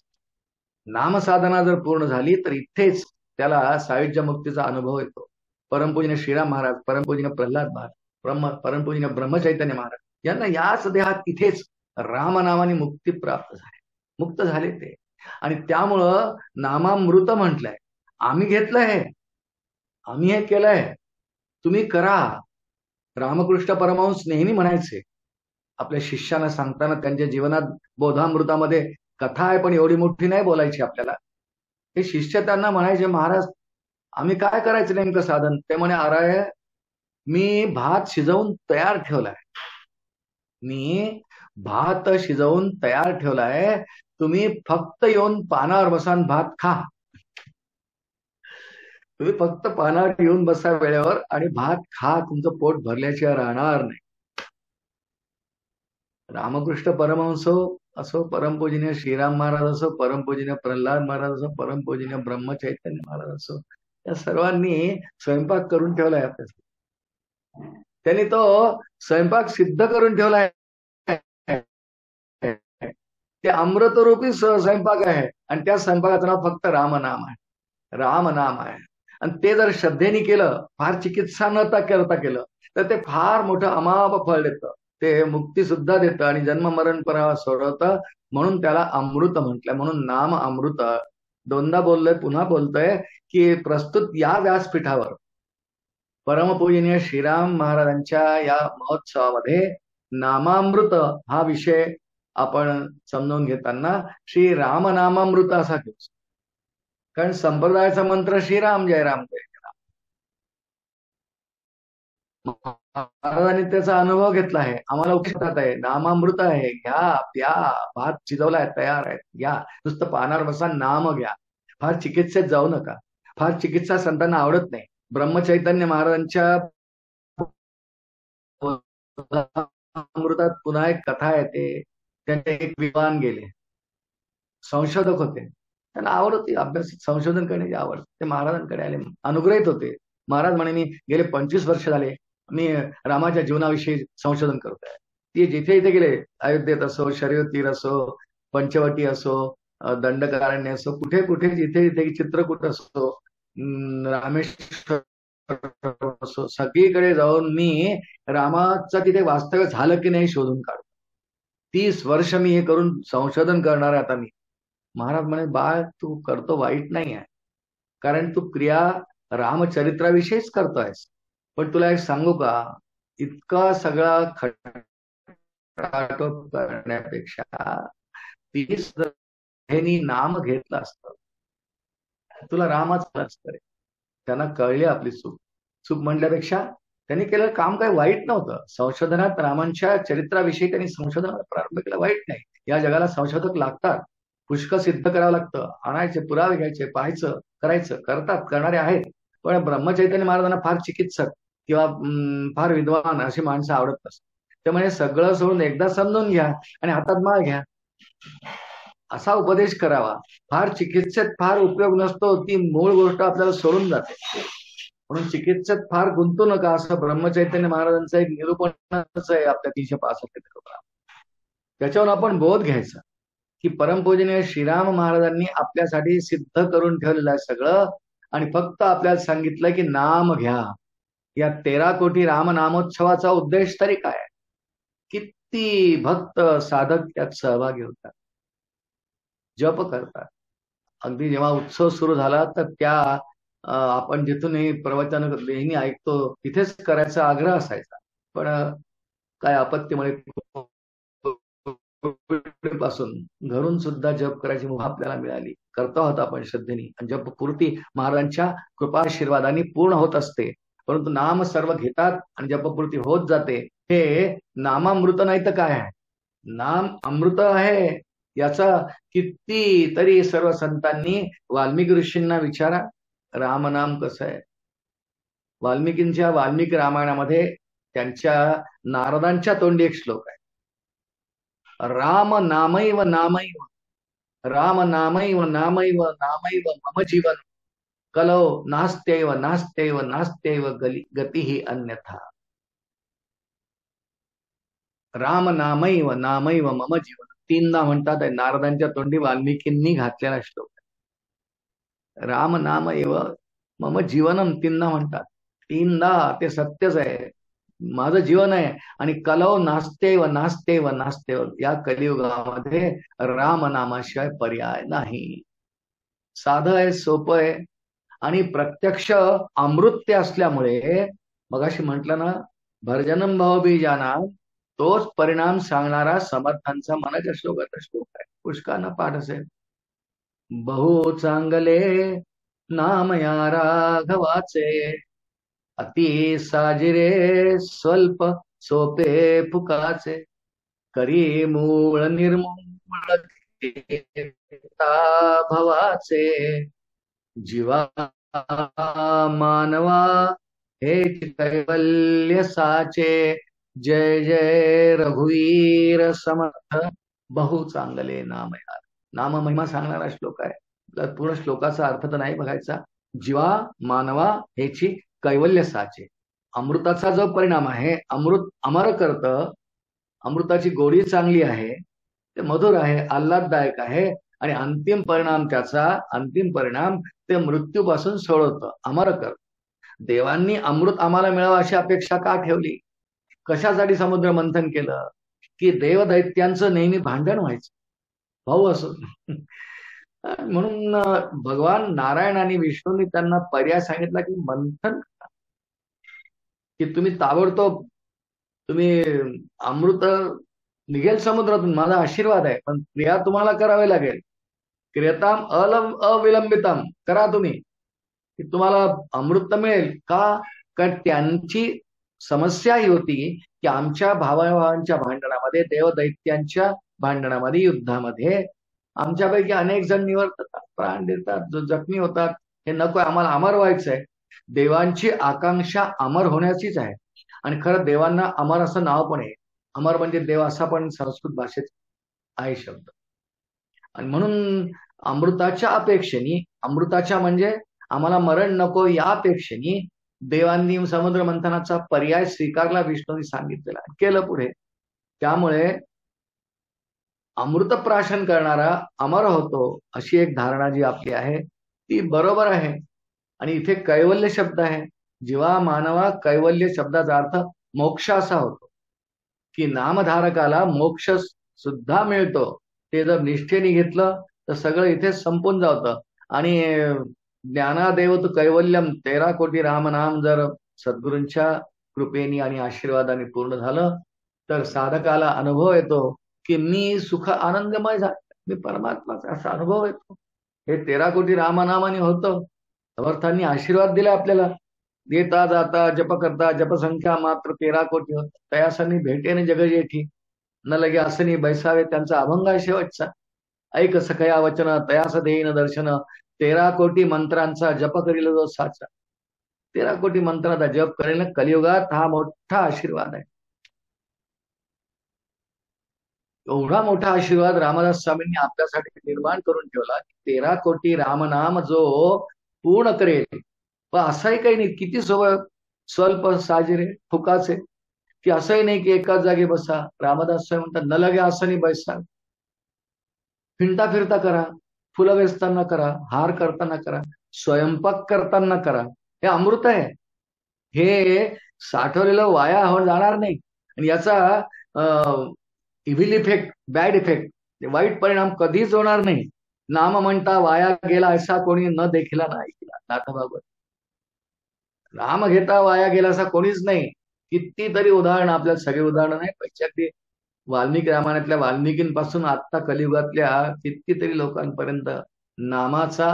Speaker 1: नामसाधना जर पूर्ण झाली तर इथेच त्याला सायुज्य मुक्तीचा अनुभव येतो. परमपूजनीय श्रीराम महाराज, परमपूजनीय प्रल्हाद महाराज, परमपूजनीय ब्रह्मचैतन्य महाराज यांना याच देहात इथेच रामनामाने मुक्ती प्राप्त झाली, मुक्त झाले ते. आणि त्यामुळं नामामृत म्हटलंय. आम्ही घेतलंय, आम्ही हे केलंय, तुम्ही करा. रामकृष्ण परमहंस नेहमी म्हणायचे आपल्या शिष्याला सांगताना, त्यांच्या जीवनात बोधामृतामध्ये कथा आहे पण एवढी मोठी नाही बोलायची आपल्याला. हे शिष्य त्यांना म्हणायचे, महाराज आम्ही काय करायचं नेमकं साधन? ते म्हणे, अरे मी भात शिजवून तयार ठेवलाय, मी भात शिजवून तयार ठेवलाय, तुम्ही फक्त येऊन पानावर बसान भात खा. तुम्ही फक्त पानावर येऊन बसा वेळेवर आणि भात खा, तुमचं पोट भरल्याशिवाय राहणार नाही. रामकृष्ण परमहंस असो, परमपूजनीय श्रीराम महाराज असो, परमपूजनीय प्रल्हाद महाराज असो, परमपूजनीय ब्रह्मचैतन्य महाराज असो, या सर्वांनी स्वयंपाक करून ठेवलाय आपल्यासाठी. त्यांनी तो स्वयंपाक सिद्ध करून ठेवलाय. ते अमृतरूपी स्वयंपाक आहे आणि त्या स्वयंपाकाचं नाव फक्त रामनाम आहे. रामनाम आहे. आणि ते जर श्रद्धेने केलं, फार चिकित्सा न करता केलं, तर ते फार मोठं अमाप फळ देतं. ते मुक्ती सुद्धा देतं आणि जन्म मरण परावा सोडवतं. म्हणून त्याला अमृत म्हटलंय. म्हणून नाम अमृत. दोनदा बोललोय, पुन्हा बोलतोय की प्रस्तुत या व्यासपीठावर परमपूजनीय श्रीराम महाराजांच्या या महोत्सवामध्ये नामामृत हा विषय आपण समजून घेताना श्री रामनामामृत असा घेऊ. कारण संप्रदायाचा मंत्र श्रीराम जय राम जय राम. महाराजांनी त्याचा अनुभव घेतला आहे, आम्हाला उपयोगात आहे. नामामृत आहे, घ्या प्या, भात शिजवलाय तयार आहे, घ्या. नुसतं पानावर बसा, नाम घ्या. फार चिकित्सेत जाऊ नका. फार चिकित्सा संतांना आवडत नाही. ब्रह्मचैतन्य महाराजांच्या अमृतात पुन्हा एक कथा येते. त्यांचे एक विद्वान गेले, संशोधक होते, त्यांना आवड होती अभ्यास संशोधन करण्याची आवड. ते महाराजांकडे आले, अनुग्रहित होते. महाराज म्हणे, मी गेले 25 वर्ष झाले मी रामाच्या जीवनाविषयी संशोधन करतोय. ते जिथे इथे गेले, अयोध्येत असो, शरीर तीर असो, पंचवटी असो, दंडकारण्य असो, कुठे कुठे जिथे जिथे चित्रकूट असो, रामेश्वर असो, सगळीकडे जाऊन मी रामाचं तिथे वास्तव्य झालं की नाही शोधून काढतो. 30 वर्ष मी हे करून संशोधन करणार आहे आता मी. महाराज म्हणे, बाळ तू करतो वाईट नाही आहे, कारण तू क्रिया रामचरित्राविषयीच करतोयस. पण तुला एक सांगू का, इतका सगळा खटाटोप करण्यापेक्षा 30 नाम घेतलं असतं, तुला रामाच करे. त्यांना कळली आपली चूक. चूक म्हणल्यापेक्षा त्यांनी केलेलं काम काही वाईट नव्हतं. संशोधनात रामांच्या चरित्राविषयी त्यांनी संशोधनाला प्रारंभ केला, वाईट नाही. या जगाला संशोधक लागतात, पुष्कळ सिद्ध करावं लागतं, आणायचे, पुरावे घ्यायचे, पाहायचं, करायचं, करतात, करणारे आहेत. पण ब्रह्मचैतन्य महाराजांना फार चिकित्सक किंवा फार विद्वान अशी माणसं आवडत नसतात. त्यामुळे सगळं सोडून एकदा समजून घ्या आणि हातात माळ घ्या असा उपदेश करावा. फार चिकित्सेत फार उपयोग नसतो, ती मूळ गोष्ट आपल्याला सोडून जाते. म्हणून चिकित्सेत फार गुंतू नका, असं ब्रह्मचैतन्य महाराजांचं एक निरूपणच आहे आपल्या 365 त्याच्यावर आपण बोध घ्यायचा की परमपूजनीय श्रीराम महाराजांनी आपल्यासाठी सिद्ध करून ठेवलेलं आहे सगळं, आणि फक्त आपल्याला सांगितलं की नाम घ्या. या 13 कोटी रामनामोत्सवाचा उद्देश तरी काय? किती भक्त साधक त्यात सहभागी होतात, जप करतात. अगदी जेव्हा उत्सव सुरू झाला तर त्या आपण जिथूनही प्रवचन नेहमी ऐकतो तिथेच करायचा आग्रह असायचा. पण काय आपत्तीमुळे पासून घरून सुद्धा जप करायची मुभा आपल्याला मिळाली. करतो आहोत आपण श्रद्धेने, आणि जपपूर्ती महाराजांच्या कृपाशीर्वादाने पूर्ण होत असते. परंतु नाम सर्व घेतात आणि जपपूर्ती होत जाते. हे नामामृत नाही तर काय आहे? नाम अमृत आहे. याचा कितीतरी सर्व संतांनी वाल्मिकी ऋषींना विचारा, रामनाम कसं आहे. वाल्मिकींच्या वाल्मिकी रामायणामध्ये त्यांच्या नारदांच्या तोंडी एक श्लोक आहे, राम नामैव नामैव, राम नामैव नामैव नामैव मम जीवन, कलो नास्त्यैव नास्त्यैव नास्त्यैव गतिः अन्यथा. राम नामैव नामैव मम जीवन, तीनदा म्हणतात आहे. नारदांच्या तोंडी वाल्मिकींनी घातलेला श्लोक. राम नाम एव मम जीवनम तीनदा म्हणतात. तीनदा ते सत्यच आहे, माझं जीवन आहे. आणि कलव नास्तेव नास्तेव नास्तेव, या कलियुगामध्ये राम नामाशिवाय पर्याय नाही. साधं आहे, सोपं आहे, आणि प्रत्यक्ष अमृत्य असल्यामुळे मगाशी म्हटलं ना, भर्जनम भावबीजाना, तोच परिणाम सांगणारा समर्थांचा मनाच्या श्लोकाचा श्लोक आहे. पुष्कळांना पाठ असेल. बहु चांगले नाम या राघवाचे, अति साजिरे स्वल्प सोपे फुकाचे, करी मूळ निर्मूळ भवाचे, जीवा मानवा हे कैवल्य साचे, जय जय रघुवीर समर्थ. बहु चांगले नाम यार. नाम महिमा सांगणारा श्लोक आहे. पूर्ण श्लोकाचा अर्थ तर नाही बघायचा. जीवा मानवा हेची कैवल्य साचे, अमृताचा जो परिणाम आहे, अमृत अमर करतं. अमृताची गोडी चांगली आहे, ते मधुर आहे, आल्हाददायक आहे, आणि अंतिम परिणाम त्याचा, अंतिम परिणाम ते मृत्यूपासून सोडवतं, अमर करतं. देवांनी अमृत आम्हाला मिळावं अशी अपेक्षा का ठेवली? कशासाठी समुद्र मंथन केलं? की देवदैत्यांचं नेहमी भांडण व्हायचं, भाऊ असो. म्हणून भगवान नारायण आणि विष्णूंनी त्यांना पर्याय सांगितला की मंथन करा, की तुम्ही ताबडतोब तुम्ही अमृत निघेल समुद्रातून, माझा आशीर्वाद आहे. पण क्रिया तुम्हाला करावी लागेल. क्रियताम अविलंबितम करा तुम्ही, की तुम्हाला अमृत मिळेल. का? कारण त्यांची समस्या ही होती की आमच्या भावाभावांच्या भांडणामध्ये, देवदैत्यांच्या भांडणामध्ये, युद्धामध्ये आमच्यापैकी अनेक जण निवर्ततात, प्राण देतात, जखमी होतात. हे नको, आम्हाला अमर व्हायचं आहे. देवांची आकांक्षा अमर होण्याचीच आहे. आणि खरं देवांना अमर असं नाव पण आहे. अमर म्हणजे देव असा पण संस्कृत भाषेत आहे शब्द. आणि म्हणून अमृताच्या अपेक्षेने, अमृताच्या म्हणजे आम्हाला मरण नको या अपेक्षेने देवांनी समुद्र मंथनाचा पर्याय स्वीकारला, विष्णूंनी सांगितलेला, केलं पुढे. त्यामुळे अमृत प्राशन करणारा अमर होतो अशी एक धारणा जी आपली आहे ती बरोबर आहे. आणि इथे कैवल्य शब्द आहे. जीवा मानवा, कैवल्य शब्दाचा अर्थ मोक्ष असा होतो की नामधारकाला मोक्ष सुद्धा मिळतो. ते जर निष्ठेने घेतलं तर सगळं इथे संपून जातं. आणि ज्ञानादेव तू कैवल्यम, 13 कोटी रामनाम जर सद्गुरूंच्या कृपेने आणि आशीर्वादाने पूर्ण झालं तर साधकाला अनुभव येतो की मी सुख आनंदमय झालो, मी परमात्माचा, असा अनुभव येतो. हे 13 कोटी रामनामाने होतं. समर्थांनी आशीर्वाद दिला आपल्याला. येता जाता जप करता जपसंख्या मात्र 13 कोटी होत. तयासनी भेटेने जग जेठी न लगे असनी बैसावे. त्यांचा अभंग आहे शेवटचा. ऐक सखया वचन तयास देईन दर्शन 13 कोटी मंत्रांचा जप करील जो साचा. 13 कोटी मंत्राचा जप करेल कलियुगात हा मोठा आशीर्वाद आहे. एवढा मोठा आशीर्वाद रामदास स्वामींनी आपल्यासाठी निर्माण करून ठेवला. 13 कोटी रामनाम जो पूर्ण करेल. पण असंही काही नाही, किती स्वल्प साजिरे फुकाचे, की असंही नाही की एकाच जागी बसा. रामदास स्वामी म्हणतात न लगे असं नाही बैसा. फिरता फिरता करा, फुलं वेचताना करा, हार करताना करा, स्वयंपाक करताना करा. हे अमृत आहे. हे साठवलेलं वाया हो जाणार नाही. आणि याचा इव्हिल इफेक्ट, बॅड इफेक्ट, वाईट परिणाम कधीच होणार नाही. नाम म्हणता वाया गेला असा कोणी न देखीला नाही ऐकला. नाथबाबत नाम घेता वाया गेला असा कोणीच नाही. कितीतरी उदाहरण, आपल्याला सगळे उदाहरणं नाही पाहिजे, अगदी वाल्मिकी रामायणातल्या वाल्मिकींपासून आता कलियुगातल्या कितीतरी लोकांपर्यंत नामाचा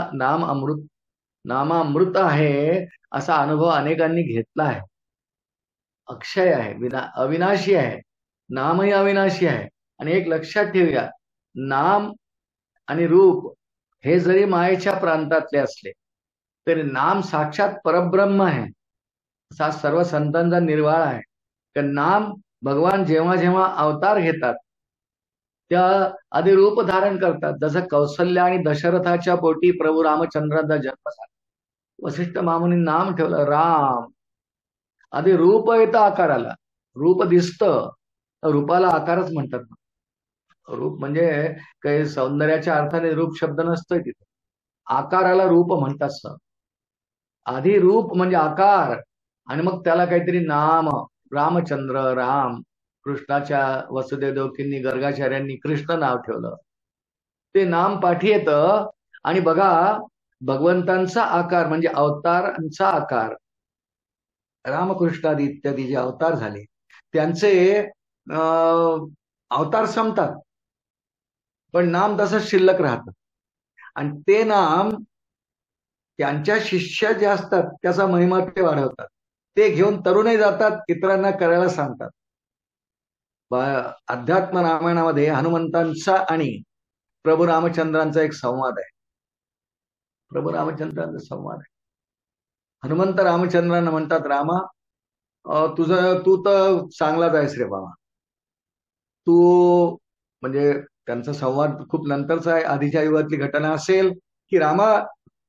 Speaker 1: नामामृत आहे असा अनुभव अनेकांनी घेतला आहे. अक्षय आहे, अविनाशी आहे. नामही अविनाशी आहे. आणि एक लक्षात ठेवूया, नाम आणि रूप हे जरी मायेच्या प्रांतातले असले तरी नाम साक्षात परब्रह्म आहे. असा सर्व संतांचा निर्वाळ आहे. तर नाम भगवान जेव्हा जेव्हा अवतार घेतात त्या आधी रूप धारण करतात. जसं कौसल्या आणि दशरथाच्या पोटी प्रभू रामचंद्राचा जन्म झाला. वसिष्ठ मामुनी नाम ठेवलं राम. आधी रूप येतं आकाराला, रूप दिसतं, रूपाला आकारच म्हणतात. रूप म्हणजे काही सौंदर्याच्या अर्थाने रूप शब्द नसतोय तिथे, आकाराला रूप म्हणतात सर. आधी रूप म्हणजे आकार, आणि मग त्याला काहीतरी नाम. रामचंद्र, राम. कृष्णाच्या वसुदेव देवकींनी गर्गाचार्यांनी कृष्ण नाव ठेवलं. ते नाम पाठी येतं. आणि बघा, भगवंतांचा आकार म्हणजे अवतारांचा आकार, रामकृष्णादी इत्यादी जे अवतार झाले त्यांचे अवतार संपतात, पण नाम तसंच शिल्लक राहतं. आणि ते नाम त्यांच्या शिष्य जे असतात त्याचा महिमा ते वाढवतात. ते घेऊन तरुणही जातात, इतरांना करायला सांगतात. अध्यात्म रामायणामध्ये हनुमंतांचा आणि प्रभू रामचंद्रांचा एक संवाद आहे. प्रभू रामचंद्रांचा संवाद आहे. हनुमंत रामचंद्रांना म्हणतात, रामा तू तर चांगलाच आहेस रे बाबा. तू, म्हणजे त्यांचा संवाद खूप नंतरचा आहे, आधीच्या युगातली घटना असेल, की रामा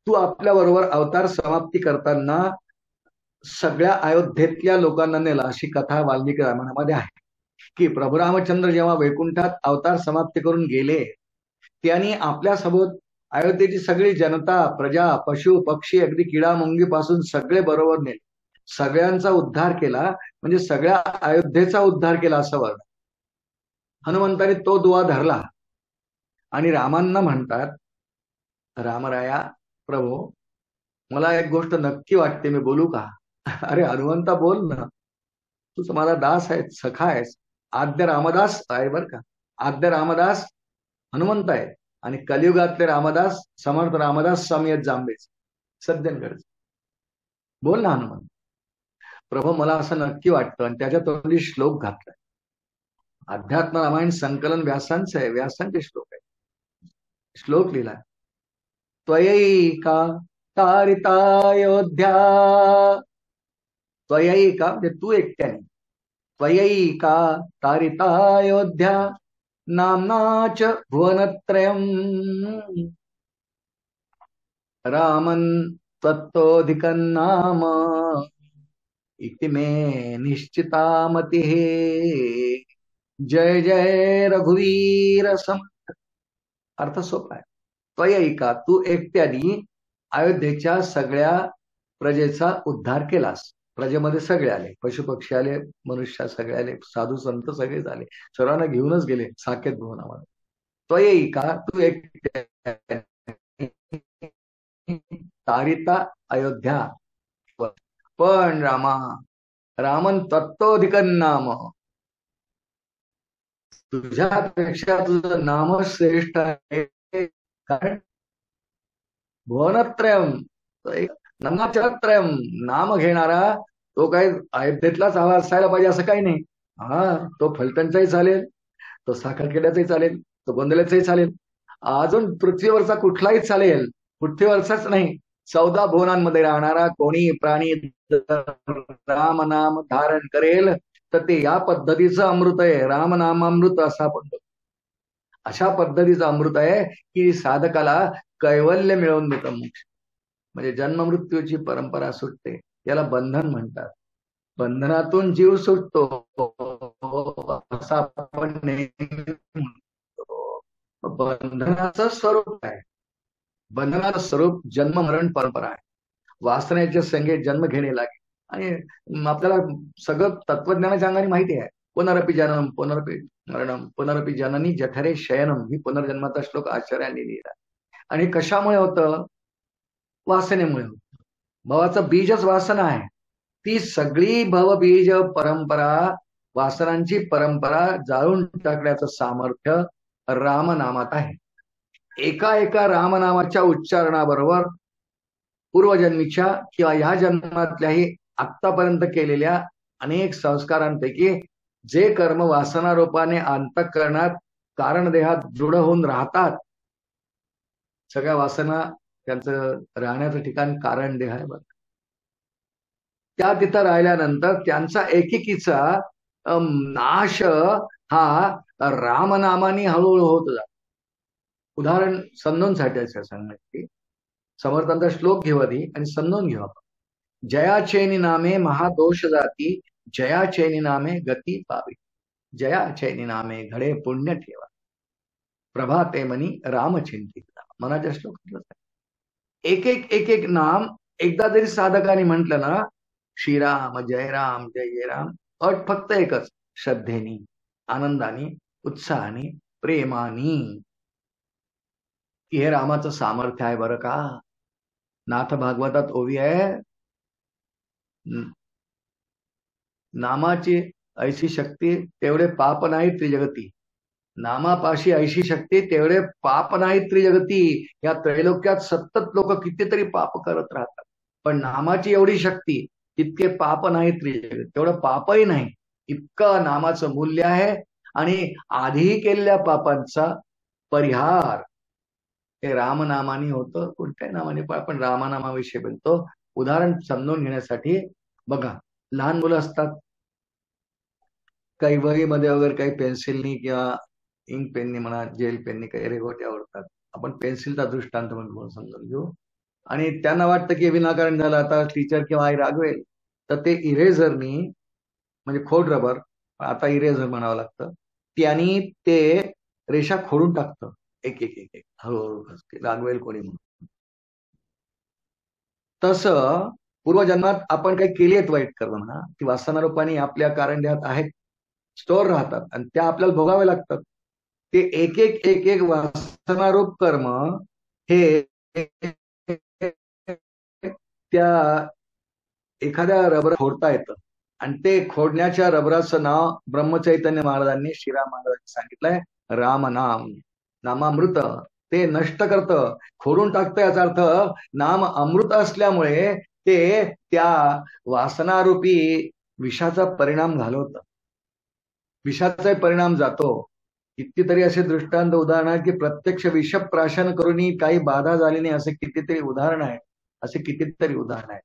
Speaker 1: तू आपल्या बरोबर अवतार समाप्ती करताना सगळ्या अयोध्येतल्या लोकांना नेला. अशी कथा वाल्मिकी रामायणामध्ये आहे की प्रभू रामचंद्र जेव्हा वैकुंठात अवतार समाप्ती करून गेले, त्यांनी आपल्यासोबत अयोध्येची सगळी जनता, प्रजा, पशु पक्षी, अगदी किडा मुंगी पासून सगळे बरोबर नेले. सगळ्यांचा उद्धार केला, म्हणजे सगळ्या अयोध्येचा उद्धार केला असं वर्ण. हनुमंताने तो दुवा धरला आणि रामांना म्हणतात, रामराया प्रभू मला एक गोष्ट नक्की वाटते, मी बोलू का? अरे हनुमंता बोल ना, तूच माझा दास आहे, सखा आहेस. आद्य रामदास आहे बर का. आद्य रामदास हनुमंत आहे आणि कलियुगातले रामदास समर्थ रामदास स्वामी आहेत जांभेच, सज्जनगड. बोल ना हनुमंत. प्रभू मला असं नक्की वाटतं. आणि त्याच्या तोंडी श्लोक घातलाय. अध्यात्म रामायण संकलन व्यासांचं आहे, व्यासांचे श्लोक आहे. श्लोक लिहिला, त्वयैका तारितायोध्या. त्वयैका म्हणजे तू एकट्याने. त्वयैका तारितायोध्या नाम्नाच भुवनत्रयम् रामन् त्वत्तोऽधिकं नाम इति मे निश्चिता मतिः. जय जय रघुवीर सम. अर्थ सोपा आहे. त्वयैका तू एकट्याने अयोध्येच्या सगळ्या प्रजेचा उद्धार केलास. प्रजेमध्ये सगळे आले, पशुपक्षी आले, मनुष्य सगळे आले, साधू संत सगळे झाले, सर्वांना घेऊनच गेले साकेत भुवनामध्ये. त्वयैका तू एकट्याने तारिता अयोध्या. पण रामन तत्तोधिकन नाम, तुझ्यापेक्षा तुझं नाम श्रेष्ठ आहे. कारण भुवनत्रयम, नामाचरत्रयम, नाम घेणारा तो काही अयोध्येतलाच हवा असायला पाहिजे असं काही नाही. हा, तो फलटणचाही चालेल, तो साखरखेड्याचाही चालेल, तो गोंदल्याचाही चालेल, अजून पृथ्वीवरचा कुठलाही चालेल. पृथ्वीवरचाच नाही, 14 भुवनांमध्ये राहणारा कोणी प्राणी राम नाम धारण करेल तर ते या पद्धतीचं अमृत आहे. रामनामामृत असं आपण म्हणतो. अशा पद्धतीचं अमृत आहे की साधकाला कैवल्य मिळवून देतं मोक्ष. म्हणजे जन्म मृत्यूची परंपरा सुटते, याला बंधन म्हणतात. बंधनातून जीव सुटतो असं आपण नेहमी म्हणतो. बंधनाचं स्वरूप आहे, बंधनाचं स्वरूप जन्म मरण परंपरा आहे. वासनेच्या संगीत जन्म घेणे लागे. आणि आपल्याला सगळं तत्वज्ञानाच्या अंगाने माहिती आहे. पुनरपि जननम पुनरपि मरणम पुनरपि जननी जठरे शयनम, ही पुनर्जन्माचा श्लोक आचार्यांनी लिहिला. आणि कशामुळे होतं? वासनेमुळे होतं. भवाचं बीजच वासना आहे. ती सगळी भवबीज परंपरा, वासनांची परंपरा जाळून टाकण्याचं सामर्थ्य रामनामात आहे. एका एका रामनामाच्या उच्चारणाबरोबर पूर्वजन्मीच्या किंवा ह्या जन्मातल्याही आत्तापर्यंत केलेल्या अनेक संस्कारांपैकी जे कर्म वासना रूपाने अंतःकरणात कारण देहात दृढ होऊन राहतात, सगळ्या वासना त्यांचं राहण्याचं ठिकाण कारण देह आहे. बघ, त्या तिथं राहिल्यानंतर त्यांचा एकेकीचा नाश हा रामनामाने हळूहळू होत जातो. उदाहरण समजून साठी सांगण्याची, समर्थांचा श्लोक घेऊ आधी आणि समजून घेऊ आपण. जयाचैनी नामे महादोष जाती, जयाचैनी नामे गती पावी, जयाचैनी नामे घडे पुण्य ठेवा, प्रभाते मनी रामचिंतित. मनाच्या श्लोक एक एक एक एक नाम एकदा जरी साधकाने म्हटलं ना, श्रीराम जय राम जय जय राम, अट फक्त एकच, श्रद्धेनी, आनंदाने, उत्साहाने, प्रेमानी. हे रामाचं सामर्थ्य आहे बरं का. नाथ भागवतात ओवी आहे, नामाची ऐशी शक्ती तेवढे पाप नाही त्रिजगती. नामापाशी ऐशी शक्ती तेवढे पाप नाही त्रिजगती. या त्रैलोक्यात सतत लोक कितीतरी पाप करत राहतात, पण नामाची एवढी शक्ती, तितके पाप नाही त्रिजगती. तेवढं पापही नाही, इतकं नामाचं मूल्य आहे. आणि आधी केलेल्या पापांचा परिहार हे रामनामाने होतं. कोणत्याही नामाने, पण आपण रामनामाविषयी बोलतो. उदाहरण समजून घेण्यासाठी बघा, लहान मुलं असतात, काही वहीमध्ये वगैरे काही पेन्सिलनी किंवा इंक पेननी म्हणा, जेल पेननी काही रेघोट्या ओढतात. आपण पेन्सिलचा दृष्टांत म्हणून समजून घेऊ. आणि त्यांना वाटतं की विनाकारण झालं, आता टीचर किंवा आई रागवेल, तर ते इरेझरनी, म्हणजे खोड रबर, आता इरेझर म्हणावं लागतं, त्यांनी ते रेषा खोडून टाकतं एक एक एक एक, हळूहळू रागवेल कोणी म्हणून. तसं पूर्वजन्मात आपण काही केली आहेत वाईट कर्म म्हणा, ती वासना रूपाने आपल्या कारण देहात आहेत, स्टोर राहतात आणि त्या आपल्याला भोगावे लागतात. ते एक एक एक एक वासनारूप कर्म हे त्या एखाद्या रबर फोडता येतं. आणि ते खोडण्याच्या रबराचं नाव ब्रह्मचैतन्य महाराजांनी, श्रीराम महाराजांनी सांगितलंय रामनाम, नामामृत. ते नष्ट करतं, खोडून टाकतं. याचा अर्थ नाम अमृत असल्यामुळे ते त्या वासनारूपी विषाचा परिणाम घालवतं, विषाचा परिणाम जातो. कितीतरी असे दृष्टांत उदाहरण आहेत की प्रत्यक्ष विषप्राशन करूनही काही बाधा झाली नाही, असे कितीतरी उदाहरण आहे, असे कितीतरी उदाहरण आहे.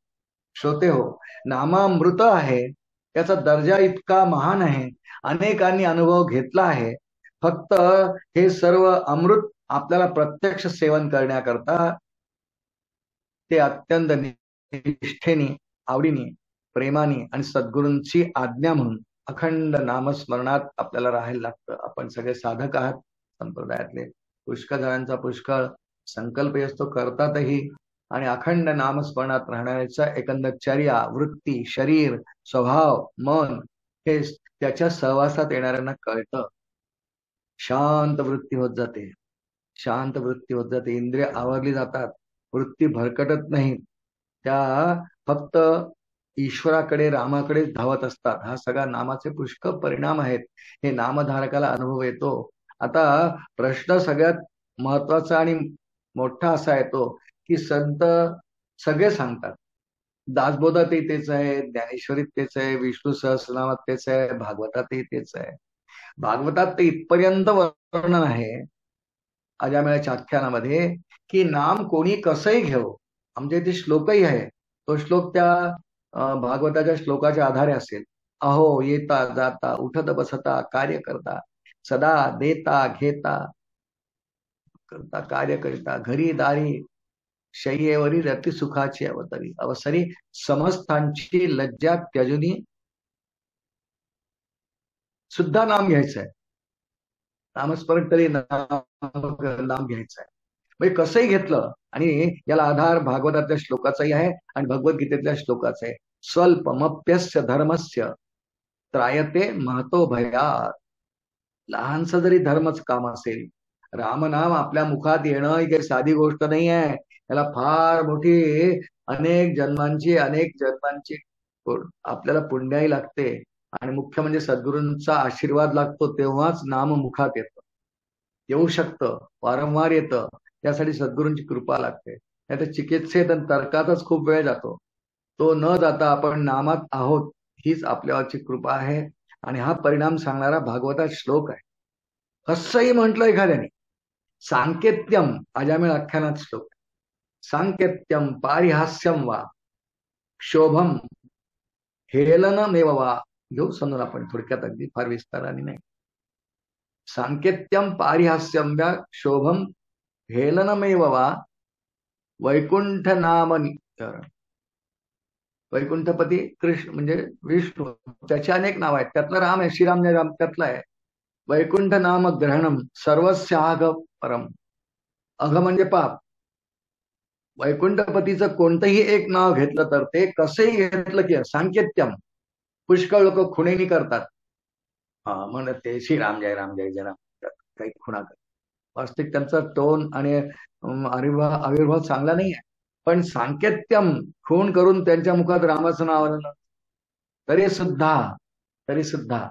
Speaker 1: श्रोते हो, नामामृत आहे, त्याचा दर्जा इतका महान आहे, अनेकांनी अनुभव घेतला आहे. फक्त हे सर्व अमृत आपल्याला प्रत्यक्ष सेवन करण्याकरता ते अत्यंत निष्ठेने, आवडीने, प्रेमाने आणि सद्गुरूंची आज्ञा म्हणून अखंड नामस्मरणात आपल्याला राहायला लागतं. आपण सगळे साधक आहात संप्रदायातले, पुष्कळ जणांचा पुष्कळ संकल्प असतो, करतातही. आणि अखंड नामस्मरणात राहण्याचा एकंदरचर्या, वृत्ती, शरीर, स्वभाव, मन हे त्याच्या सहवासात येणाऱ्यांना कळतं. शांत वृत्ती होत जाते, शांत वृत्ती होत जाते. इंद्रिय आवरली जातात, वृत्ती भरकटत नाही, त्या फक्त ईश्वराकडे, रामाकडे धावत असतात. हा सगळा नामाचे पुष्कळ परिणाम आहेत, हे नामधारकाला अनुभव येतो. आता प्रश्न सगळ्यात महत्वाचा आणि मोठा असा येतो की संत सगळे सांगतात. दासबोधातही तेच आहे, ज्ञानेश्वरीत तेच आहे, विष्णू सहस्रनामात तेच आहे, भागवतातही तेच आहे. भागवतात तर इथपर्यंत वर्णन आहे अजामेळाच्या आख्यानामध्ये की नाम कोणी कसंही घेऊ. आमच्या इथे श्लोकही आहे. तो श्लोक त्या भागवताच्या श्लोकाच्या आधारे असेल. अहो येता जाता उठत बसता कार्य करता सदा देता घेता करता कार्य करिता घरी दारी शय्येवरी रती सुखाची अवतरी अवसरी समस्तांची लज्जा त्यजुनी सुद्धा नाम घ्यायचंय. नामस्मरण तरी नाम घ्यायचंय. म्हणजे कसंही घेतलं आणि याला आधार भागवतातल्या श्लोकाचाही आहे आणि भगवद्गीतेतल्या श्लोकाचा आहे. स्वल्पमप्यस्य धर्मस्य त्रायते महतो भयात. लहानसा जरी धर्मच काम असेल, रामनाम आपल्या मुखात येणं ही काही साधी गोष्ट नाही आहे. याला फार मोठी अनेक जन्मांची आपल्याला पुण्याही लागते आणि मुख्य म्हणजे सद्गुरूंचा आशीर्वाद लागतो, तेव्हाच नाम मुखात येतं. येऊ शकतं, वारंवार येतं, त्यासाठी सद्गुरूंची कृपा लागते. नाही तर चिकित्सेत आणि तर्कातच खूप वेळ जातो. तो न जाता आपण नामात आहोत हीच आपल्यावरची कृपा आहे. आणि हा परिणाम सांगणारा भागवतात श्लोक आहे. कसंही म्हटलं एखाद्याने, सांकेत्यम अजामेळ आख्यानात श्लोक, सांकेत्यम पारिहास्यम वा क्षोभम हेलनमेव वा. घेऊ समजून आपण थोडक्यात, अगदी फार विस्ताराने नाही. सांकेत्यम पारिहास्यम व्या क्षोभम हेलनमेव वा वैकुंठ नाम. वैकुंठपती कृष्ण म्हणजे विष्णू, त्याचे अनेक नाव आहेत. त्यातलं राम आहे, श्रीराम जय राम त्यातलं आहे. वैकुंठ नाम ग्रहणम सर्वस्याघ परम. अघ म्हणजे पाप. वैकुंठपतीचं कोणतंही एक नाव घेतलं तर ते कसंही घेतलं की सांकेत्यम. पुष्कळ लोक खुणेनी करतात. हा म्हणत ते श्रीराम जय राम जय जय राम, काही खुणा करतात. वास्तविक त्यांचा टोन आणि आविर्भाव चांगला नाही आहे. पण सांकेत्यम खून करून त्यांच्या मुखात रामाचं नाव आलं तरी सुद्धा तरी सुद्धा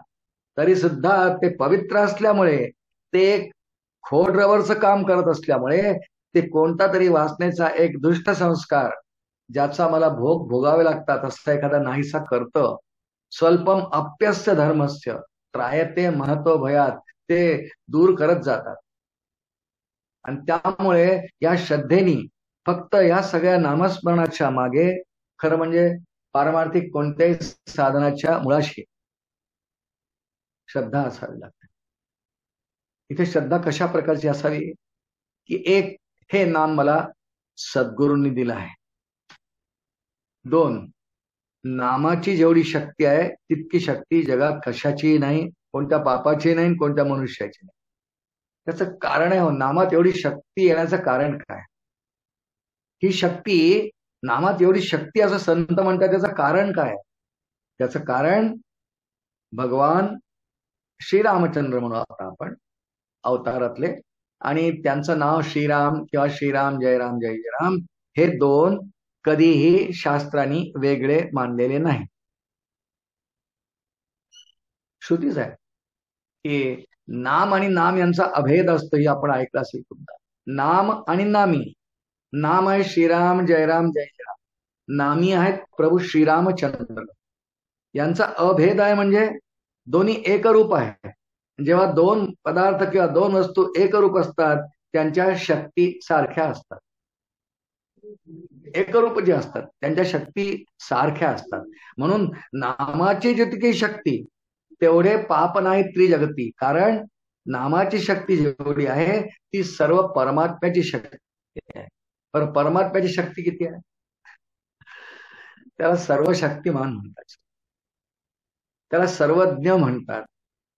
Speaker 1: तरी सुद्धा ते पवित्र असल्यामुळे, ते खोड रवरचं काम करत असल्यामुळे, ते कोणता तरी वासनेचा एक दुष्ट संस्कार ज्याचा मला भोग भोगावे लागतात असा एखादा नाहीसा करतं. स्वल्पम अप्यस्य धर्मस्य त्रायते महतो भयात. ते दूर करत जातात. आणि त्यामुळे या श्रद्धेनी फक्त या सगळ्या नामस्मरणाच्या मागे खरं म्हणजे पारमार्थिक कोणत्याही साधनाच्या मुळाशी श्रद्धा असावी लागते. इथे श्रद्धा कशा प्रकारची असावी की एक, हे नाम मला सद्गुरूंनी दिलं आहे. दोन, नामाची जेवढी शक्ती आहे तितकी शक्ती जगात कशाचीही नाही, कोणत्या पापाची नाही, कोणत्या मनुष्याची नाही. त्याचं कारण आहे, नामात एवढी शक्ती येण्याचं कारण काय? ही शक्ती, नामात एवढी शक्ती असं संत म्हणतात, त्याचं कारण काय? त्याचं कारण भगवान श्रीरामचंद्र म्हणू आता आपण अवतारातले, आणि त्यांचं नाव श्रीराम किंवा श्रीराम जय राम जय जय राम, हे दोन कधीही शास्त्रांनी वेगळे मानलेले नाही. श्रुतीच आहे की नाम आणि नाम यांचा अभेद असतो, हे आपण ऐकलं असेल तुमचा. नाम आणि नामी. नाम आहे श्रीराम जयराम जय जय राम, नामी आहेत प्रभू श्रीरामचंद्र. यांचा अभेद आहे म्हणजे दोन्ही एकरूप आहे. जेव्हा दोन पदार्थ किंवा दोन वस्तू एकरूप असतात त्यांच्या शक्ती सारख्या असतात. एकरूप जे असतात त्यांच्या शक्ती सारख्या असतात. म्हणून नामाची जितकी शक्ती तेवढे पाप नाही त्रिजगती. कारण नामाची शक्ती जेवढी आहे ती सर्व परमात्म्याची शक्ती आहे. पण परमात्म्याची शक्ती किती आहे? त्याला सर्वशक्तिमान म्हणतात, त्याला सर्वज्ञ म्हणतात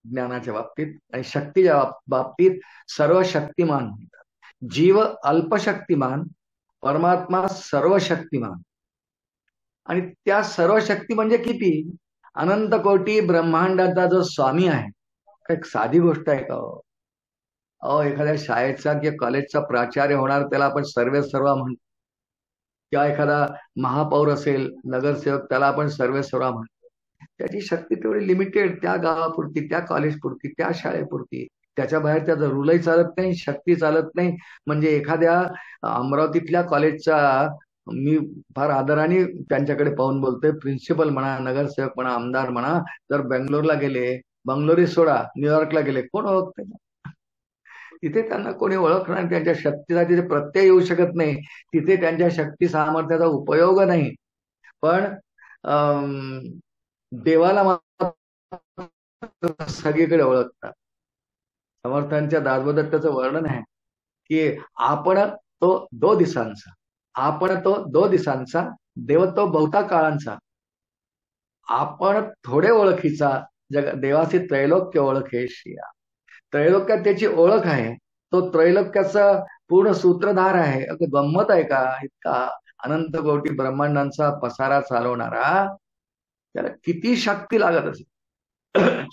Speaker 1: ज्ञानाच्या बाबतीत, आणि शक्तीच्या बाबतीत सर्वशक्तिमान म्हणतात. जीव अल्पशक्तिमान, परमात्मा सर्वशक्तिमान. आणि त्या सर्वशक्ती म्हणजे किती? अनंत कोटी ब्रह्मांडाचा जो स्वामी आहे, काही साधी गोष्ट आहे का? अहो, एखाद्या शाळेचा किंवा कॉलेजचा प्राचार्य होणार त्याला आपण सर्वे सर्वा म्हणतो, किंवा एखादा महापौर असेल, नगरसेवक, त्याला आपण सर्वे सर्वा म्हणतो. त्याची शक्ती तेवढी लिमिटेड, त्या गावापुरती, त्या कॉलेजपुरती, त्या शाळेपुरती. त्याच्या बाहेर त्याचा रूलही चालत नाही, शक्ती चालत नाही. म्हणजे एखाद्या अमरावतीतल्या कॉलेजचा मी फार आदराने त्यांच्याकडे पाहून बोलतोय. प्रिन्सिपल म्हणा, नगरसेवक म्हणा, आमदार म्हणा, जर बेंगलोरला गेले, बंगलोरी सोडा, न्यूयॉर्कला गेले, कोण ओळखते? तिथे त्यांना कोणी ओळखणार, त्यांच्या शक्तीचा तिथे प्रत्यय येऊ शकत नाही, तिथे त्यांच्या शक्ती सामर्थ्याचा उपयोग नाही. पण देवाला सगळीकडे ओळखतात. समर्थांच्या दासबोधात वर्णन आहे की आपण तो दो दिसांचा, देव तो बहुता काळांचा. आपण थोडे ओळखीचा, देवाचे त्रैलोक्य ओळखेशिया. त्रैलोक्यात त्याची ओळख आहे, तो त्रैलोक्याचा पूर्ण सूत्रधार आहे. गंमत आहे का? इतका अनंत कोटी ब्रह्मांडांचा पसारा चालवणारा, त्याला किती शक्ती लागत असेल.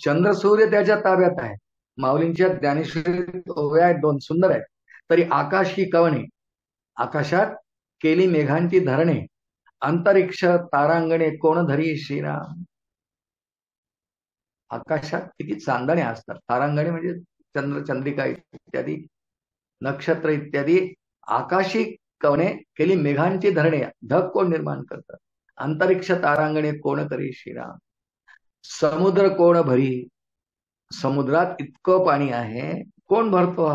Speaker 1: चंद्र सूर्य त्याच्या ताब्यात आहे. माऊलींच्या ज्ञानेश्वरी ओव्या आहेत, 2 सुंदर आहेत. तरी आकाश ही कवणे, आकाशात केली मेघांची धरणे, अंतरिक्ष तारांगणे कोण धरी श्रीराम. आकाशात किती चांदणे असतात. तारांगणे म्हणजे चंद्र, चंद्रिका इत्यादी नक्षत्र इत्यादी. आकाशी कवणे केली मेघांची धरणे, ढग कोण निर्माण करतात. अंतरिक्ष तारांगणे कोण करी श्रीराम. समुद्र कोण भरी, समुद्रात इतकं पाणी आहे, कोण भरतो?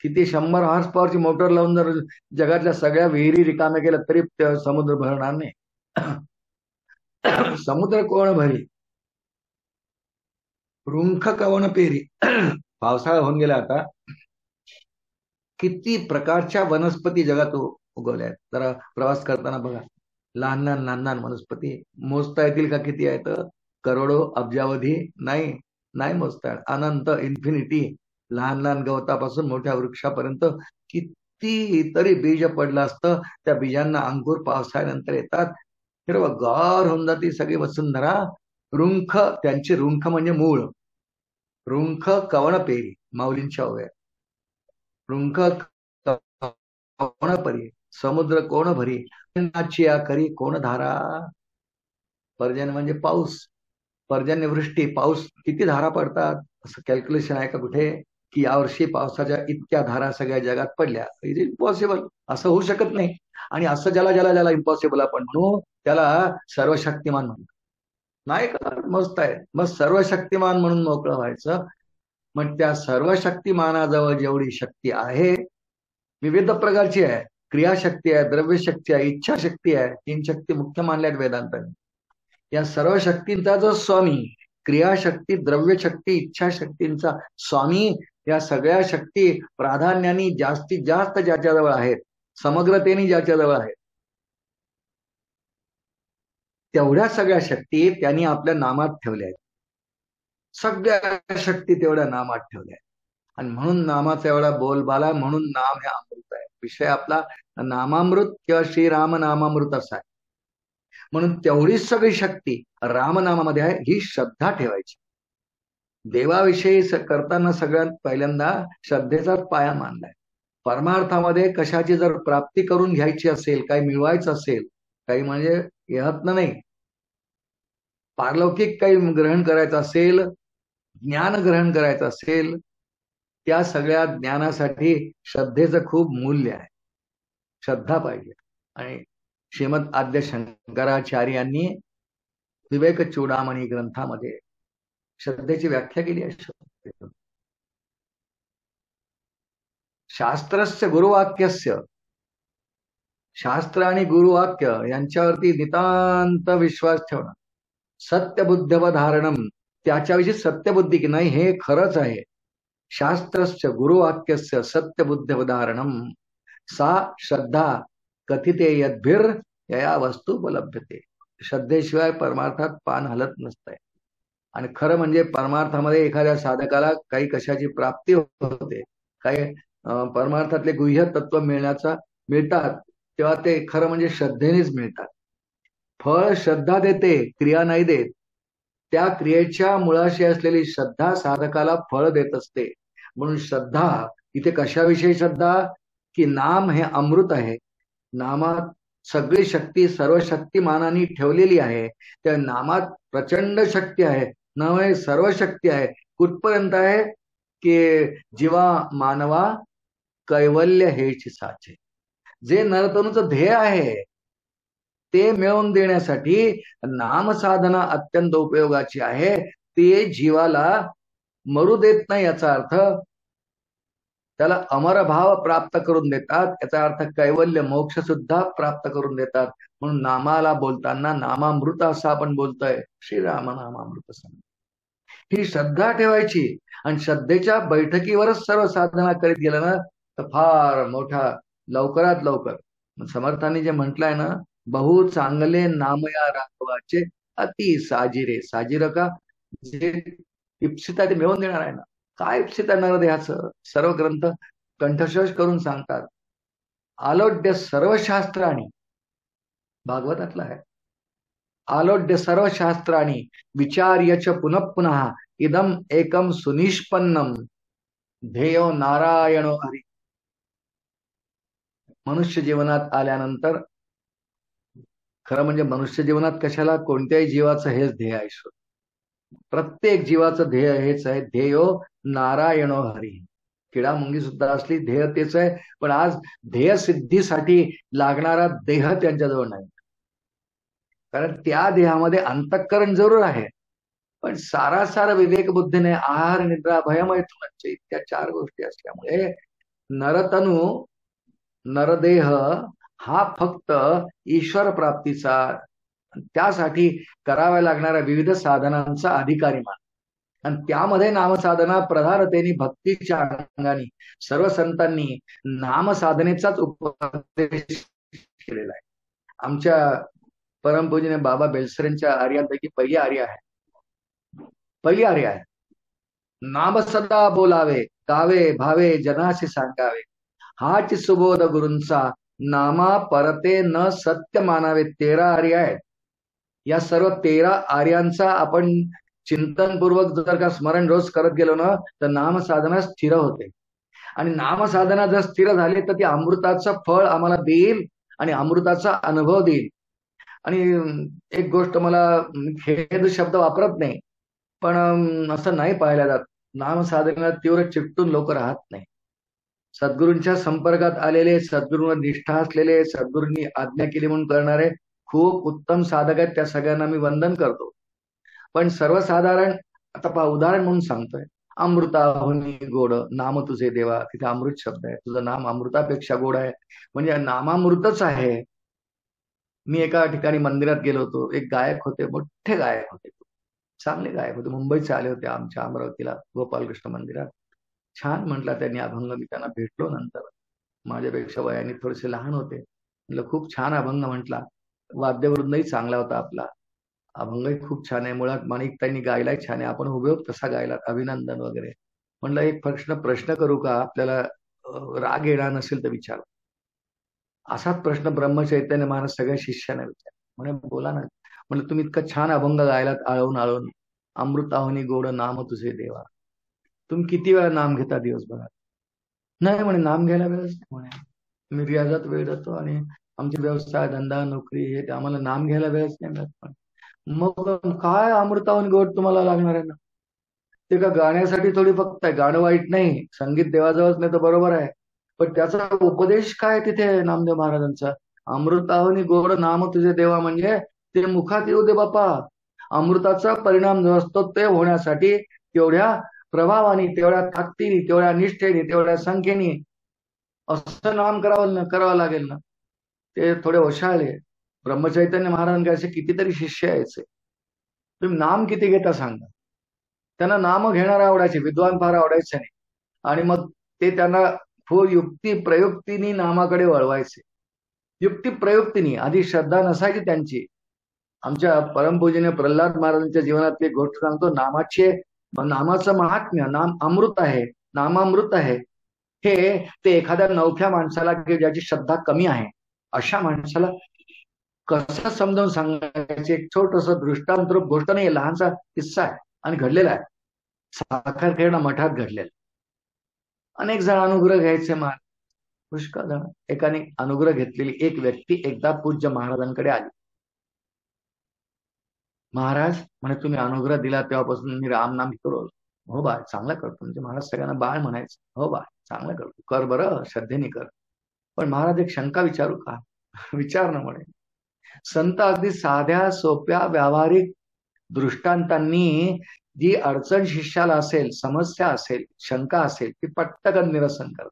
Speaker 1: किती 100 हॉर्स पॉवरची मोटर लावून जर जगातल्या सगळ्या विहिरी रिकाम्या केल्या तरी समुद्र भरणार नाही. समुद्र कोण भरी, रुंख कवण पेरी. पावसाळा होऊन गेला आता, किती प्रकारच्या वनस्पती जगात उगवल्या. जरा प्रवास करताना बघा, लहान लहान लहान लहान वनस्पती मोजता येतील का किती आहेत? करोडो, अब्जावधी नाही मोजता. अनंत, इन्फिनिटी. लहान लहान गवतापासून मोठ्या वृक्षापर्यंत किती तरी बीज पडलं असतं. त्या बीजांना अंकुर पावसाळ्यानंतर येतात, हिरवगार होऊन जाती सगळी वसुंधरा. रुंख, त्यांची रुंख म्हणजे मूळ. रुंख कवण पेरी, माऊलींच्या ओव्या. रुंख कवण परी, समुद्र कोण भरी, नाचिया करी कोण धारा. पर्जन्य म्हणजे पाऊस, पर्जन्यवृष्टी, पाऊस किती धारा पडतात. असं कॅल्क्युलेशन आहे का कुठे की यावर्षी पावसाच्या इतक्या धारा सगळ्या जगात पडल्या? इट इज इम्पॉसिबल, असं होऊ शकत नाही. आणि असं ज्याला इम्पॉसिबल आपण म्हणू, त्याला सर्वशक्तिमान म्हणू नाही का? मस्त आहे. मग सर्वशक्तिमान म्हणून मोकळं व्हायचं. मग त्या सर्वशक्तिमानाजवळ जेवढी शक्ती आहे, विविध प्रकारची आहे. क्रियाशक्ती आहे, द्रव्यशक्ती आहे, इच्छाशक्ती आहे. 3 शक्ती मुख्य मानल्यात वेदांताने. या सर्व शक्तींचा जो स्वामी, क्रियाशक्ती, द्रव्यशक्ती, इच्छाशक्तींचा स्वामी, या सगळ्या शक्ती प्राधान्याने जास्तीत जास्त ज्याच्याजवळ आहेत, समग्रतेने ज्याच्याजवळ आहेत, तेवढ्या सगळ्या शक्ती त्यांनी आपल्या नामात ठेवल्या आहेत. सगळ्या शक्ती तेवढ्या नामात ठेवल्या आहेत. आणि म्हणून नामाचा एवढा बोलबाला, म्हणून नाम हे अमृत आहे. विषय आपला नामामृत किंवा श्रीराम नामामृत असा आहे. म्हणून तेवढीच सगळी शक्ती रामनामामध्ये आहे. ही श्रद्धा ठेवायची. देवाविषयी करताना सगळ्यात पहिल्यांदा श्रद्धेचाच पाया मानलाय. परमार्थामध्ये कशाची जर प्राप्ती करून घ्यायची असेल, काही मिळवायचं असेल, काही म्हणजे यत्न नाही, पारलौकिक काही ग्रहण करायचं असेल, ज्ञान ग्रहण करायचं असेल, त्या सगळ्या ज्ञानासाठी श्रद्धेचं खूप मूल्य आहे. श्रद्धा पाहिजे. आणि श्रीमद आद्य शंकराचार्यांनी विवेक चूडामणी ग्रंथामध्ये श्रद्धेची व्याख्या केली आहे. शास्त्रस्य गुरुवाक्यस्य, शास्त्र आणि गुरुवाक्य यांच्यावरती नितांत विश्वास ठेवणं. सत्यबुद्धवधारणम, त्याच्याविषयी सत्यबुद्धी की नाही हे खरंच आहे. शास्त्रस्य गुरुवाक्यस्य सत्यबुद्धवधारणम, सा श्रद्धा कथिते यद्भिर या वस्तू उपलब्धते. श्रद्धेशिवाय परमार्थात पान हलत नसतंय. आणि खरं म्हणजे परमार्थामध्ये एखाद्या साधकाला काही कशाची प्राप्ती होते, काही परमार्थातले गुह्य तत्व मिळतात, तेव्हा ते खरं म्हणजे श्रद्धेनेच मिळतात. फळ श्रद्धा देते, क्रिया नाही देत. त्या क्रियेच्या मुळाशी असलेली श्रद्धा साधकाला फळ देत असते. म्हणून श्रद्धा इथे कशाविषयी श्रद्धा, की नाम हे अमृत आहे. नामात सगळी शक्ती सर्वशक्तिमानाने ठेवलेली आहे. त्या नामात प्रचंड शक्ती आहे. नव्हे सर्व शक्ती आहे. कुठपर्यंत आहे की जीवा मानवा कैवल्य हेच साचे. जे नरतनूचं ध्येय आहे ते मिळवून देण्यासाठी नामसाधना अत्यंत उपयोगाची आहे. ते जीवाला मरू देत नाही, याचा अर्थ त्याला अमरभाव प्राप्त करून देतात, याचा अर्थ कैवल्य मोक्ष सुद्धा प्राप्त करून देतात. म्हणून नामाला बोलताना नामामृत असं आपण बोलतोय, श्रीराम नामामृत. ही श्रद्धा ठेवायची आणि श्रद्धेच्या बैठकीवरच सर्व साधना करीत गेलं ना तर फार मोठा लवकरात लवकर. समर्थांनी जे म्हटलंय ना, बहु चांगले नामया राघवाचे अति साजिरे. साजिर का, जे इप्सित आहे ते मिळवून देणार आहे ना. काय इप्सित आहे नरदेहाचं, सर्व ग्रंथ कंठशोष करून सांगतात. आलोड्य सर्व शास्त्राणी, भागवतातला आहे, आलोड्य सर्व शास्त्राणी विचार्यच पुनः पुनः इदम एकम सुनिष्पन्नम ध्येयो नारायणो हरी. मनुष्य जीवनात आल्यानंतर खरं म्हणजे मनुष्य जीवनात कशाला, कोणत्याही जीवाचं हेच ध्येय आहे. प्रत्येक जीवाचं ध्येय हेच आहे, ध्येयो नारायणो हरी. किडा मुंगी सुद्धा असली ध्येय तेच आहे, पण आज ध्येय सिद्धीसाठी लागणारा देह त्यांच्याजवळ नाही. कारण त्या देहामध्ये अंतःकरण जरूर आहे, पण सारासार विवेक बुद्धीने आहार निद्रा भयमैथुनच इत्या 4 गोष्टी असल्यामुळे नरतनू नरदेह हा फक्त ईश्वर प्राप्तीचा, त्यासाठी कराव्या लागणाऱ्या विविध साधनांचा अधिकारी मान. आणि त्यामध्ये नामसाधना प्रधानतेने भक्तीच्या अंगाने सर्व संतांनी नामसाधनेचाच उपदेश केलेला आहे. आमच्या परमपूजने बाबा बेलसरेंच्या आर्यांपैकी पहिली आर्य आहे. नाम सदा बोलावे, गावे भावे जनाशी सांगावे, हाच सुबोध गुरूंचा, नामा परते न सत्य मानावे. 13 आर्य आहेत. या सर्व 13 आर्यांचा आपण चिंतनपूर्वक जर का स्मरण रोज करत गेलो ना तर नामसाधना स्थिर होते. आणि नामसाधना जर स्थिर झाली तर ती अमृताचं फळ आम्हाला देईल आणि अमृताचा अनुभव देईल. आणि एक गोष्ट, मला खेद शब्द वापरत नाही, पण असं नाही पाहायला जात, नामसाधनेला तीव्र चिकटून लोक राहत नाही. सद्गुरूंच्या संपर्कात आलेले, सद्गुरूंवर निष्ठा असलेले, सद्गुरूंनी आज्ञा केली म्हणून करणारे खूप उत्तम साधक आहेत. त्या सगळ्यांना मी वंदन करतो. पण सर्वसाधारण आता पहा, उदाहरण म्हणून सांगतोय, अमृताहुनी गोड नाम तुझे देवा. तिथे अमृत शब्द आहे. तुझं नाम अमृतापेक्षा गोड आहे, म्हणजे नामामृतच आहे. मी एका ठिकाणी मंदिरात गेलो होतो. एक गायक होते, मोठे गायक होते, चांगले गायक होते, मुंबईचे आले होते आमच्या अमरावतीला गोपालकृष्ण मंदिरात. छान म्हटला त्यांनी अभंग. मी त्यांना भेटलो नंतर, माझ्यापेक्षा वयाने थोडेसे लहान होते. म्हटलं खूप छान अभंग म्हटला. वाद्यवृंदही चांगला होता आपला, अभंगही खूप छान आहे. मुळात माणिक त्यांनी गायलाय छान आहे, आपण हुबेहूब तसा गायला, अभिनंदन वगैरे. म्हणलं एक प्रश्न करू का, आपल्याला राग येणार नसेल तर विचार. असाच प्रश्न ब्रह्मचैतन्य महाराज सगळ्या शिष्यांना विचार. म्हणे बोला ना. म्हणलं तुम्ही इतका छान अभंग गायलात, आळवून आळवून, अमृताहुनी गोड नाम तुझे देवा. तुम्ही किती वेळा नाम घेता दिवसभरात? नाही म्हणे, नाम घ्यायला वेळच नाही म्हणे, मी रियाजात वेळ देतो आणि आमचे व्यवसाय धंदा नोकरी हे ते, आम्हाला नाम घ्यायला वेळच नाही मिळत. पण मग काय अमृताहुनी गोड तुम्हाला लागणार आहे ना? ते का गाण्यासाठी थोडी फक्त आहे. गाणं वाईट नाही, संगीत देवाजवळच नाही तर बरोबर आहे, पण त्याचा उपदेश काय तिथे नामदेव महाराजांचा? अमृताहुनी गोड नाम तुझे देवा म्हणजे ते मुखात येऊ दे बापा. अमृताचा परिणाम जो असतो ते होण्यासाठी तेवढ्या प्रभावाने, तेवढ्या ताकदीने, तेवढ्या निष्ठेने, तेवढ्या संख्येने असं नाम करावं लागेल ना. ते थोडे ओशाळले. ब्रह्मचैतन्य महाराजांचे असे कितीतरी शिष्य यायचे. तुम्ही नाम किती घेता सांगा. त्यांना नाम घेणारा आवडायचे, विद्वान फार आवडायचे नाही. आणि मग ते त्यांना खूप युक्ती प्रयुक्तीने नामाकडे वळवायचे. युक्ती प्रयुक्तीने. आधी श्रद्धा नसायची त्यांची. आमच्या परमपूजनीय प्रल्हाद महाराजांच्या जीवनातली एक गोष्ट सांगतो. नामाचं महात्म्य, नाम अमृत आहे, नामामृत आहे. हे ते एखाद्या नवख्या माणसाला, की ज्याची श्रद्धा कमी आहे, अशा माणसाला कसं समजावून सांगायचे. एक छोटस दृष्टांतरूप गोष्ट नाही, लहानसा किस्सा आहे आणि घडलेला आहे. साखरखेडा मठात घडलेला. अनेक जण अनुग्रह घ्यायचे महाराज, पुष्कळ जण. एकाने अनुग्रह घेतलेली एक व्यक्ती एकदा पूज्य महाराजांकडे आली. महाराज म्हणे, तुम्ही अनुग्रह दिला तेव्हापासून मी राम नाम करू. हो बा, चांगला करतो. म्हणजे महाराज सगळ्यांना बाळ म्हणायचं. हो बा, चांगलं करतो, कर बरं, श्रद्धेने कर. पण महाराज एक शंका विचारू का? विचार ना म्हणे. संत अगदी साध्या सोप्या व्यावहारिक दृष्टांतांनी जी अडचण शिष्याला असेल, समस्या असेल, शंका असेल, ती पटकन निरसन करतात.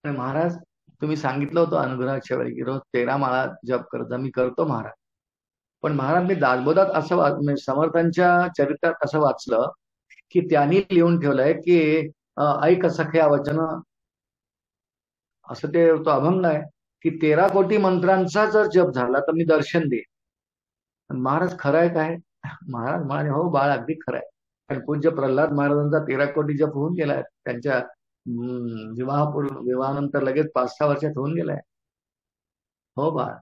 Speaker 1: आणि महाराज, तुम्ही सांगितलं होतं अनुग्रहाच्या वेळी की रोज 13 माळा जप करता. मी करतो महाराज. पण महाराज, मी दासबोधात असं म्हणजे समर्थांच्या चरित्रात असं वाचलं की त्यांनी लिहून ठेवलंय की ऐक सख्या वचन, असं ते तो अभंग आहे की 13 कोटी मंत्रांचा जर जप झाला तर मी दर्शन देईन. महाराज, खरं आहे काय? महाराज म्हणाले, हो बाळ, अगदी खरं आहे. कारण पूज्य प्रल्हाद महाराजांचा 13 कोटी जप होऊन गेलाय. त्यांच्या विवाहानंतर लगेच 5-6 वर्षात होऊन गेलाय. हो बाळ,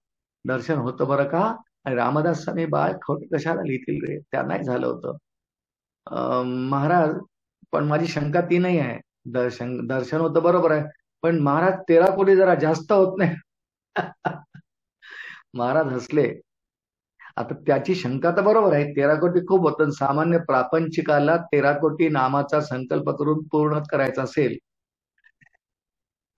Speaker 1: दर्शन होतं बरं का. आणि रामदास स्वामी, बाळ खोटे कशाला लिहितील रे, त्यांनाही झालं होतं. महाराज, पण माझी शंका ती नाही आहे. दर्शन होतं बरोबर आहे, पण महाराज 13 कोटी जरा जास्त होत नाही? महाराज हसले. आता त्याची शंका तर बरोबर आहे, 13 कोटी खूप होतं. सामान्य प्रापंचिकाला 13 कोटी नामाचा संकल्प करून पूर्ण करायचा असेल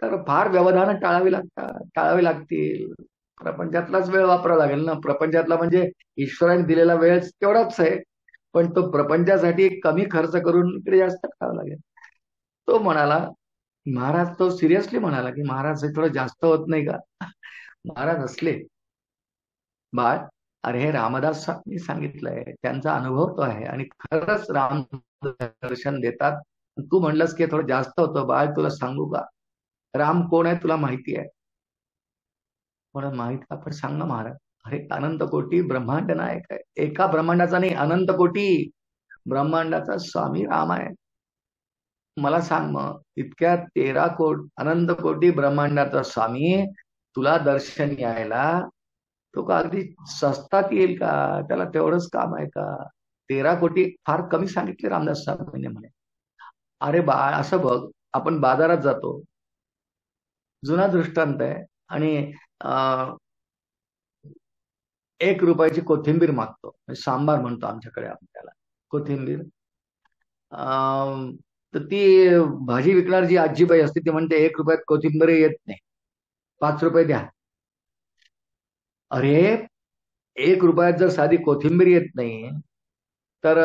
Speaker 1: तर फार व्यवधानं टाळावी लागतील. प्रपंचातलाच वेळ वापरावा लागेल ना. प्रपंचातला म्हणजे ईश्वराने दिलेला वेळ तेवढाच आहे, पण तो प्रपंचासाठी कमी खर्च करून इकडे जास्त करावा लागेल. तो म्हणाला, महाराज तो सिरियसली म्हणाला की महाराज, हे थोडं जास्त होत नाही का? महाराज हसले. बाळ, अरे हे रामदासांनी सांगितलंय, त्यांचा अनुभव तो आहे आणि खरंच राम दर्शन देतात. तू म्हणलंस की थोडं जास्त होतं. बाळ, तुला सांगू का, राम कोण आहे तुला माहिती आहे? म्हणून माहित आपण सांग ना महाराज. अरे, अनंत कोटी ब्रह्मांड नायक आहे. एका ब्रह्मांडाचा नाही, अनंत कोटी ब्रह्मांडाचा स्वामी राम आहे. मला सांग मग, इतक्या 13 कोटी अनंत कोटी ब्रह्मांडाचा स्वामी तुला दर्शन यायला तो का अगदी स्वस्तात येईल का? त्याला तेवढंच काम आहे का? 13 कोटी फार कमी सांगितले रामदास स्वामींनी म्हणे. अरे बाळ, असं बघ, आपण बाजारात जातो, जुना दृष्टांत आहे, आणि 1 रुपयाची कोथिंबीर मागतो. म्हणजे सांबार म्हणतो आमच्याकडे आपण त्याला, कोथिंबीर. तर ती भाजी विकणार जी आजीबाई असते ती म्हणते, 1 रुपयात कोथिंबीर येत नाही, 5 रुपये द्या. अरे, 1 रुपयात जर साधी कोथिंबीर येत नाही तर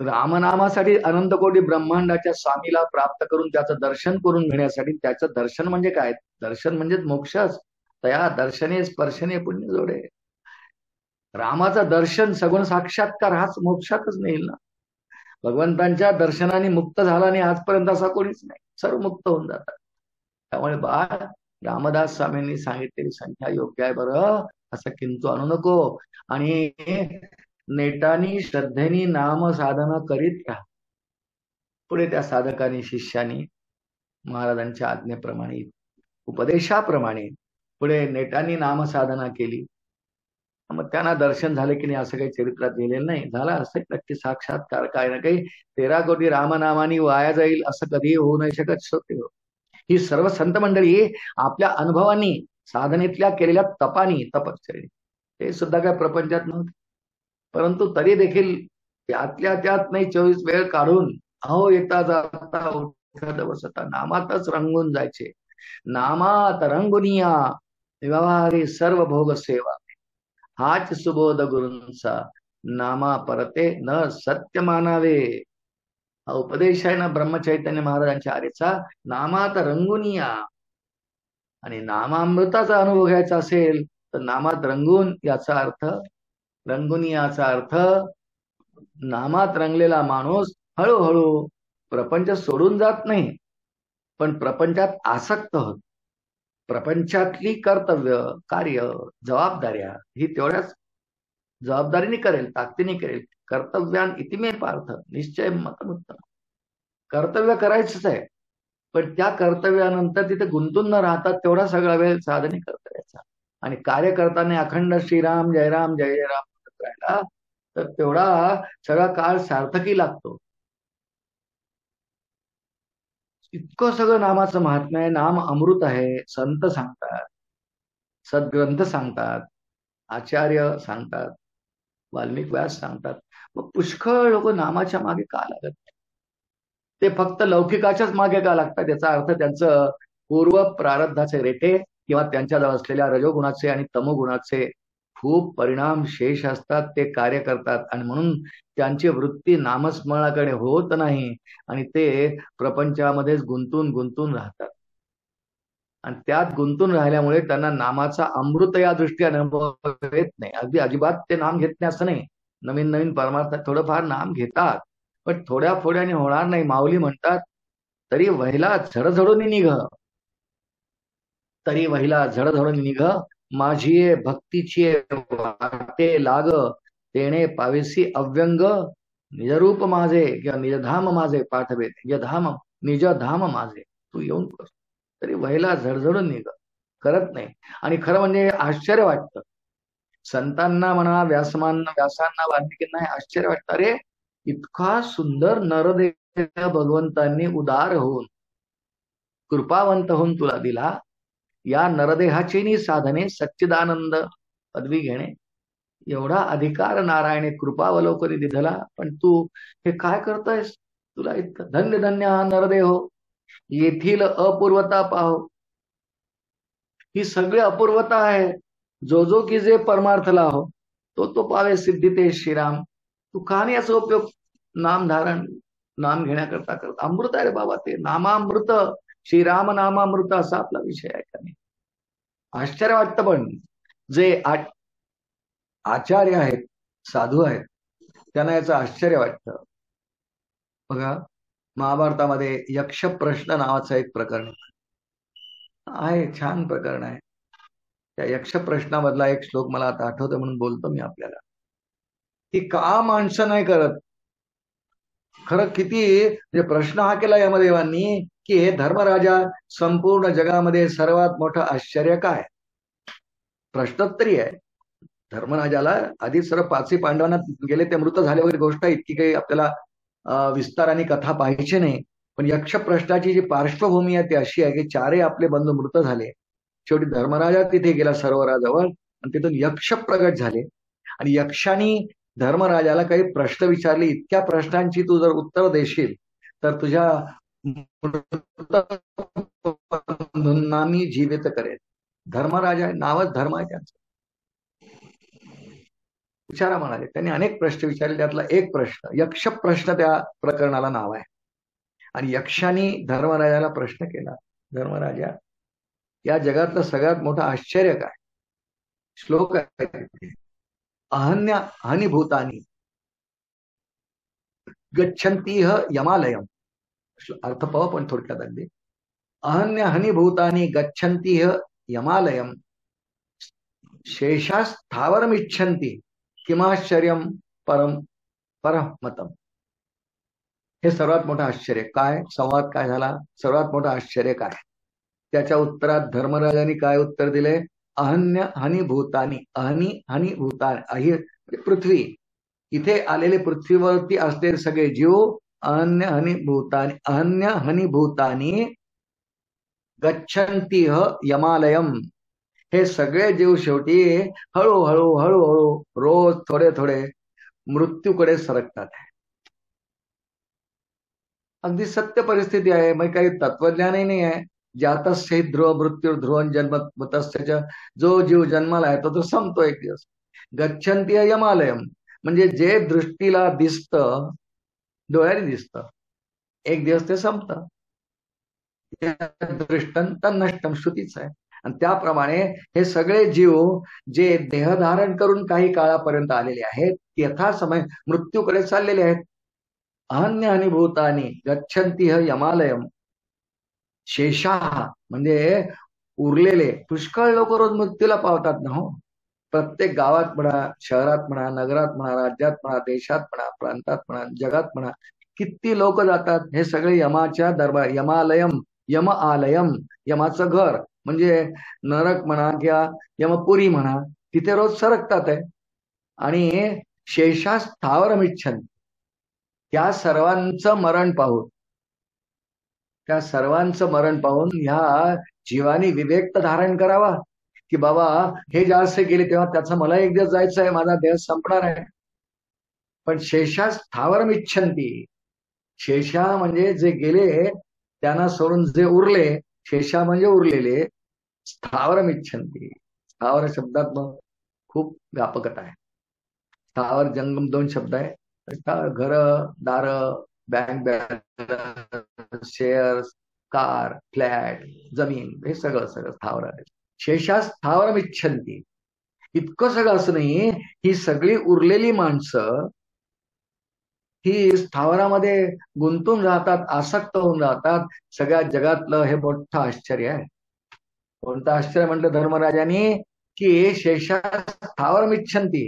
Speaker 1: रामनामासाठी अनंत कोटी ब्रह्मांडाच्या स्वामीला प्राप्त करून त्याचं दर्शन करून घेण्यासाठी, त्याचं दर्शन म्हणजे काय? दर्शन म्हणजे मोक्षच. तया दर्शने स्पर्शने पुण्य जोडे. रामाचं दर्शन, सगुण साक्षात्कार हाच मोक्षातच नेईल ना. भगवंतांच्या दर्शनाने मुक्त झाला आणि आजपर्यंत असा कोणीच नाही, सर्व मुक्त होऊन जातात. त्यामुळे बाळ, रामदास स्वामींनी सांगितलेली संख्या योग्य आहे बरं, असं किंतु आणू नको. आणि नेटानी श्रद्धेनी नाम साधना करीत राहा. पुढे त्या साधकांनी, शिष्यानी महाराजांच्या आज्ञेप्रमाणे, उपदेशाप्रमाणे पुढे नेटानी नामसाधना केली. मग त्यांना दर्शन झाले की नाही असं काही चरित्रात लिहिलेलं नाही. झाला असं नक्की साक्षात्कार, काय ना काही 13 कोटी रामनामानी वाया जाईल असं कधीही होऊ नाही शकत. सत्य ही सर्व संत मंडळी आपल्या अनुभवांनी, साधनेतल्या केलेल्या तपानी, तपश्चर्येने, ते सुद्धा काय प्रपंचात नव्हते, परंतु तरी देखील त्यातल्या त्यात नाही 24 वेळ काढून अहो येता जाता उठत बसता नामातच रंगून जायचे. नामात रंगुनिया व्यवहारी सर्व भोग सेवा, हाच सुबोध गुरूंचा, नामा परते न सत्य मानावे. हा उपदेश आहे ना ब्रह्मचैतन्य महाराजांच्या आरेचा. नामात रंगुनिया, आणि नामामृताचा अनुभव घ्यायचा असेल तर नामात रंगून, याचा अर्थ रंगुनी, याचा अर्थ नामात रंगलेला माणूस हळूहळू प्रपंच सोडून जात नाही, पण प्रपंचात आसक्त होत. प्रपंचातली कर्तव्य, कार्य, जबाबदाऱ्या ही तेवढ्याच जबाबदारीने करेल, ताकदीने करेल. कर्तव्यान इतिमे पार्थ निश्चय मतमुत्तम. कर्तव्य करायचंच आहे, पण त्या कर्तव्यानंतर तिथे गुंतून न राहतात तेवढा सगळा वेळ साधने कर्तव्याचा. आणि कार्य करताना अखंड श्रीराम जय राम जय जय राम राहिला तर तेवढा सगळा काळ सार्थकी लागतो. इतकं सगळं नामाचं महात्म्य आहे. नाम अमृत आहे. संत सांगतात, सद्ग्रंथ सांगतात, आचार्य सांगतात, वाल्मिक व्यास सांगतात. मग पुष्कळ लोक नामाच्या मागे का लागत नाही? ते फक्त लौकिकाच्याच मागे का लागतात? याचा अर्थ त्यांचं पूर्व प्रारब्धाचे रेटे किंवा त्यांच्याजवळ असलेल्या रजोगुणाचे आणि तमोगुणाचे खूप परिणाम शेष असतात, ते कार्य करतात आणि म्हणून त्यांची वृत्ती नामस्मरणाकडे होत नाही आणि ते प्रपंचामध्येच गुंतून गुंतून राहतात. आणि त्यात गुंतून राहिल्यामुळे त्यांना नामाचा अमृत या दृष्टीने अनुभव येत नाही. अगदी अजिबात ते नाम घेत नाही असं नाही. नवीन नवीन परमार्थ थोडंफार नाम घेतात, पण थोड्या फोड्याने होणार नाही. माऊली म्हणतात, तरी वहिला झडझडून निघ, तरी वहिला झडझडून निघ, माझी भक्तीची वाटे लाग, तेणे पावेसी अव्यंग, निजरूप माझे किंवा निजधाम माझे पाठवे, निजधाम माझे तू येऊन कर. तरी वहिला झडझडून निघ, करत नाही. आणि खरं म्हणजे आश्चर्य वाटतं संतांना म्हणा, व्यासांना वाल्मिकींना आश्चर्य वाटतं, अरे इतका सुंदर नरदेह भगवंतांनी उदार होऊन कृपावंत होऊन तुला दिला. या नरदेहाची साधने सच्चिदानंद पदवी घेणे एवढा अधिकार नारायणे कृपावलोकनी दिधला, पण तू हे काय करतोयस? तुला इतकं धन्य धन्य हा नरदेहो, येथील अपूर्वता पाहो. ही सगळी अपूर्वता आहे. जो जो की जे परमार्थ लाहो तो तो पावे सिद्धी ते श्रीराम. तू का नाही याचा उपयोग नाम धारण नाम घेण्याकरता करत? अमृत आहे रे बाबा, ते नामामृत, श्रीराम नामामृत असा आपला विषय आहे का नाही? आश्चर्य वाटतं, पण जे आचार्य आहेत, साधू आहेत, त्यांना याचं आश्चर्य वाटतं. बघा, महाभारतामध्ये यक्ष प्रश्न नावाचं एक प्रकरण आहे. छान प्रकरण आहे. त्या यक्ष प्रश्नामधला एक श्लोक मला आता आठवतो म्हणून बोलतो मी आपल्याला, की का माणसं नाही करत. खरं किती म्हणजे प्रश्न हा केला यमदेवांनी, की हे धर्मराजा, संपूर्ण जगामध्ये सर्वात मोठं आश्चर्य काय? प्रश्नोत्तरी आहे. धर्मराजाला आधी सर्व पाचही पांडवांना गेले, ते मृत झाले वगैरे गोष्ट इतकी काही आपल्याला विस्ताराने कथा पाहिजे नाही. पण यक्ष प्रश्नाची जी पार्श्वभूमी आहे ती अशी आहे की चारही आपले बंधू मृत झाले. शेवटी धर्मराजा तिथे गेला सरोवराजवळ आणि तिथून यक्ष प्रगट झाले आणि यक्षांनी धर्मराजाला काही प्रश्न विचारले. इतक्या प्रश्नांची तू जर उत्तर देशील तर तुझ्या मी जीवित करेल. धर्मराजा नावच धर्म आहे त्यांचं. विचारा म्हणाले. त्यांनी अनेक प्रश्न विचारले, त्यातला एक प्रश्न यक्ष प्रश्न त्या प्रकरणाला नाव आहे. आणि यक्षांनी धर्मराजाला प्रश्न केला, धर्मराजा, या जगातलं सगळ्यात मोठं आश्चर्य काय? श्लोक आहे, अहन्य हानिभूतानी गच्छन्तीह यमालयम. अर्थ पाहू पण थोडक्यात अगदी. अहन्य हानिभूतानी गच्छन्तीह यमालयम, शेषास्थावरमिच्छन्ति किमाश्चर्यम परम परमतम. हे सर्वात मोठं आश्चर्य काय? संवाद काय झाला? सर्वात मोठं आश्चर्य काय? त्याच्या उत्तरात धर्मराजांनी काय उत्तर दिले? अहन्य हानिभूतानी, अही पृथ्वी, इथे आलेले पृथ्वीवरती असलेले सगळे जीव अहन्य हनिभूतानी गच्छन्तीह यमालयम. हे सगळे जीव शेवटी हळूहळू हळूहळू रोज थोडे थोडे मृत्यूकडे सरकतात. अगदी सत्य परिस्थिती आहे. मग काही तत्वज्ञानही नाही आहे. जातस्य ध्रुव मृत्यू ध्रुवन जन्म तस्य, जो जीव जन्माला आहे तो संपतो एक दिवस. गच्छन्ती यमालयम म्हणजे जे दृष्टीला दिसतं, डोळ्याने दिसतं, एक दिवस ते संपतं. दृष्टं नष्टम श्रुतीच आहे. आणि त्याप्रमाणे हे सगळे जीव जे देहधारण करून काही काळापर्यंत आलेले आहेत, यथासमय मृत्यूकडे चाललेले आहेत. अहन्य हानिभूतानी गच्छन्तीह यमालयम, शेषाः म्हणजे उरलेले. पुष्कळ लोक रोज मृत्यूला पावतात ना हो. प्रत्येक गावात म्हणा, शहरात म्हणा, नगरात म्हणा, राज्यात म्हणा, देशात म्हणा, प्रांतात म्हणा, जगात म्हणा, किती लोक जातात. हे सगळे यमाच्या दरबार, यमालयम, यम आलयम, यमाचं घर म्हणजे नरक म्हणा किंवा यमपुरी म्हणा, तिथे रोज सरकतात आहे. आणि शेषा स्थावरमिच्छन, त्या सर्वांचं मरण पाहून, त्या सर्वांचं मरण पाहून ह्या जीवानी विवेक धारण करावा की बाबा हे जास्त गेले तेव्हा त्याचा मला एक दिवस जायचं आहे, माझा देह संपणार आहे. पण शेषा स्थावरमिच्छन्ती, शेषा म्हणजे जे गेले त्यांना सोडून जे उरले शेषा म्हणजे उरलेले. स्थावरम इच्छन्ति. स्थावर शब्दात मग खूप व्यापकता आहे. स्थावर जंगम दोन शब्द आहे. घर, दार, bank balance, shares, car, flat, जमीन, हे सगळं सगळं स्थावर आहे. शेषा स्थावरम इच्छन्ति. इतकं सगळं असं नाही, ही सगळी उरलेली माणसं ही स्थावरामध्ये गुंतून राहतात, आसक्त होऊन राहतात. सगळ्या जगातलं हे मोठं आश्चर्य आहे. कोणतं आश्चर्य म्हटलं धर्मराजांनी, की शेषा स्थावरम इच्छन्ति,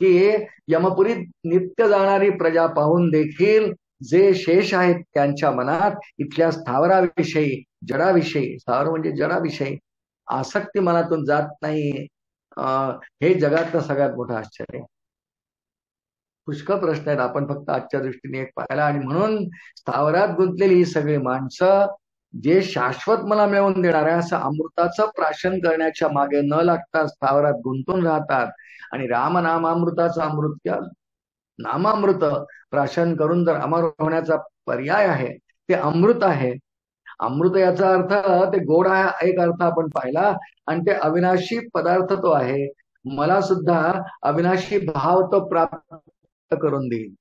Speaker 1: की यमपुरीत नित्य जाणारी प्रजा पाहून देखील जे शेष आहेत त्यांच्या मनात इथल्या स्थावराविषयी, जडाविषयी, स्थावर म्हणजे जडाविषयी आसक्ती मनातून जात नाही. हे जगातलं सगळ्यात मोठं आश्चर्य. पुष्कळ प्रश्न आहेत, आपण फक्त आजच्या दृष्टीने एक पाहिला. आणि म्हणून स्थावरात गुंतलेली ही सगळी माणसं जे शाश्वत मला मिळवून देणार आहे असं अमृताचं प्राशन करण्याच्या मागे न लागता स्थावरात गुंतून राहतात. आणि रामनामामृताचं अमृत किंवा नामामृत प्राशन करून जर अमर होण्याचा पर्याय आहे ते अमृत आहे. अमृत याचा अर्थ ते गोड आहे, एक अर्थ आपण पाहिला. आणि ते अविनाशी पदार्थ तो आहे. मला सुद्धा अविनाशी भाव तो प्राप्त करून देईल.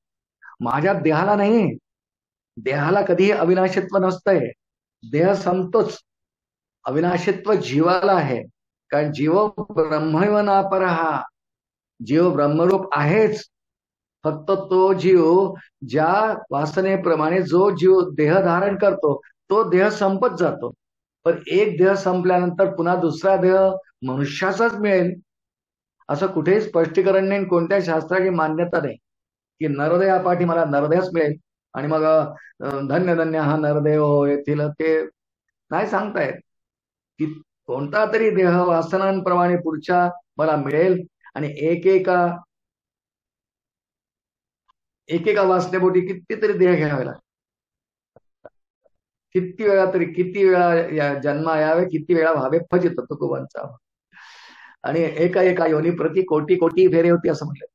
Speaker 1: माझ्या देहाला नाही, देहाला कधीही अविनाशित्व नसतंय. देह संपतोच. अविनाशित्व जीवाला आहे, कारण जीव ब्रह्मैव नापरहा. जीव ब्रह्मरूप आहेच. फक्त तो जीव ज्या वासनेप्रमाणे जो जीव देह धारण करतो तो देह संपत जातो. पण एक देह संपल्यानंतर पुन्हा दुसरा देह मनुष्याचाच मिळेल असं कुठेही स्पष्टीकरण नाही, कोणत्या शास्त्राची मान्यता नाही की नरदेहापाठी मला नरदेहच मिळेल आणि मग धन्य धन्य हा नरदेव हो येथील, ते नाही सांगतायत. की कोणता तरी देह वासनांप्रमाणे पुढच्या मला मिळेल आणि एकेका वासनेपोटी कितीतरी देह घ्यावे लागतात. किती वेळा तरी, किती वेळा जन्मा यावे, किती वेळा व्हावे फजित तुकोबांचा. आणि एका योनी प्रति कोटी कोटी फेरे होती असं म्हटलं.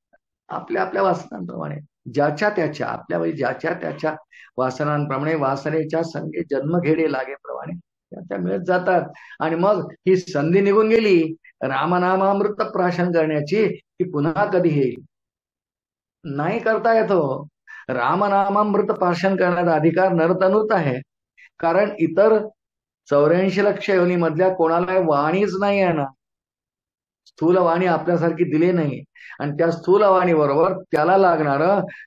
Speaker 1: आपल्या आपल्या वासनांप्रमाणे ज्याच्या त्याच्या आपल्या ज्याच्या त्याच्या वासनांप्रमाणे वासनेच्या संगे जन्म घेडे लागेप्रमाणे त्या मिळत जातात. आणि मग ही संधी निघून गेली रामनामामृत प्राशन करण्याची, की पुन्हा कधी येईल नाही करता येतो. रामनामामृत प्राशन करण्याचा अधिकार नरतनूत आहे. कारण इतर 84 लक्ष योनीमधल्या कोणाला वाणीच नाही आहे ना. स्थूल वाणी आपल्यासारखी दिली नाही. आणि त्या स्थूल वाणी बरोबर त्याला लागणार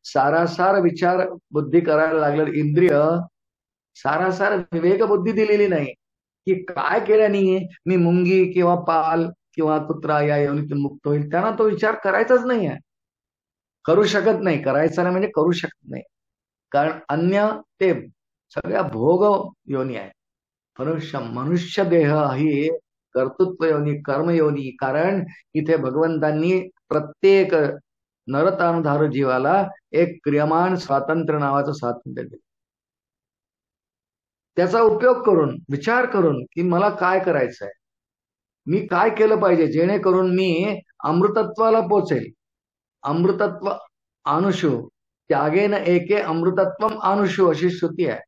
Speaker 1: सारासार विचार बुद्धी करायला लागलेलं इंद्रिय, सारासार विवेक बुद्धी दिलेली नाही. की काय केल्याने मी मुंगी किंवा पाल किंवा कुत्रा या योनीतून मुक्त होईल, त्यांना तो विचार करायचाच नाही आहे. करू शकत नाही. करायचा नाही म्हणजे करू शकत नाही. कारण अन्य ते सगळ्या भोग योनी आहे. मनुष्य देह ही कर्तृत्व योनी, कर्म योनी. कारण इथे भगवंतांनी प्रत्येक नरतानुधारू जीवाला एक क्रियमान स्वातंत्र्य नावाचं स्वातंत्र्य दिलं. त्याचा उपयोग करून, विचार करून की मला काय करायचंय, मी काय केलं पाहिजे जेणेकरून मी अमृतत्वाला पोचेल. अमृतत्व अनुषु त्यागेन एके अमृतत्वम अनुषु अशी श्रुती आहे.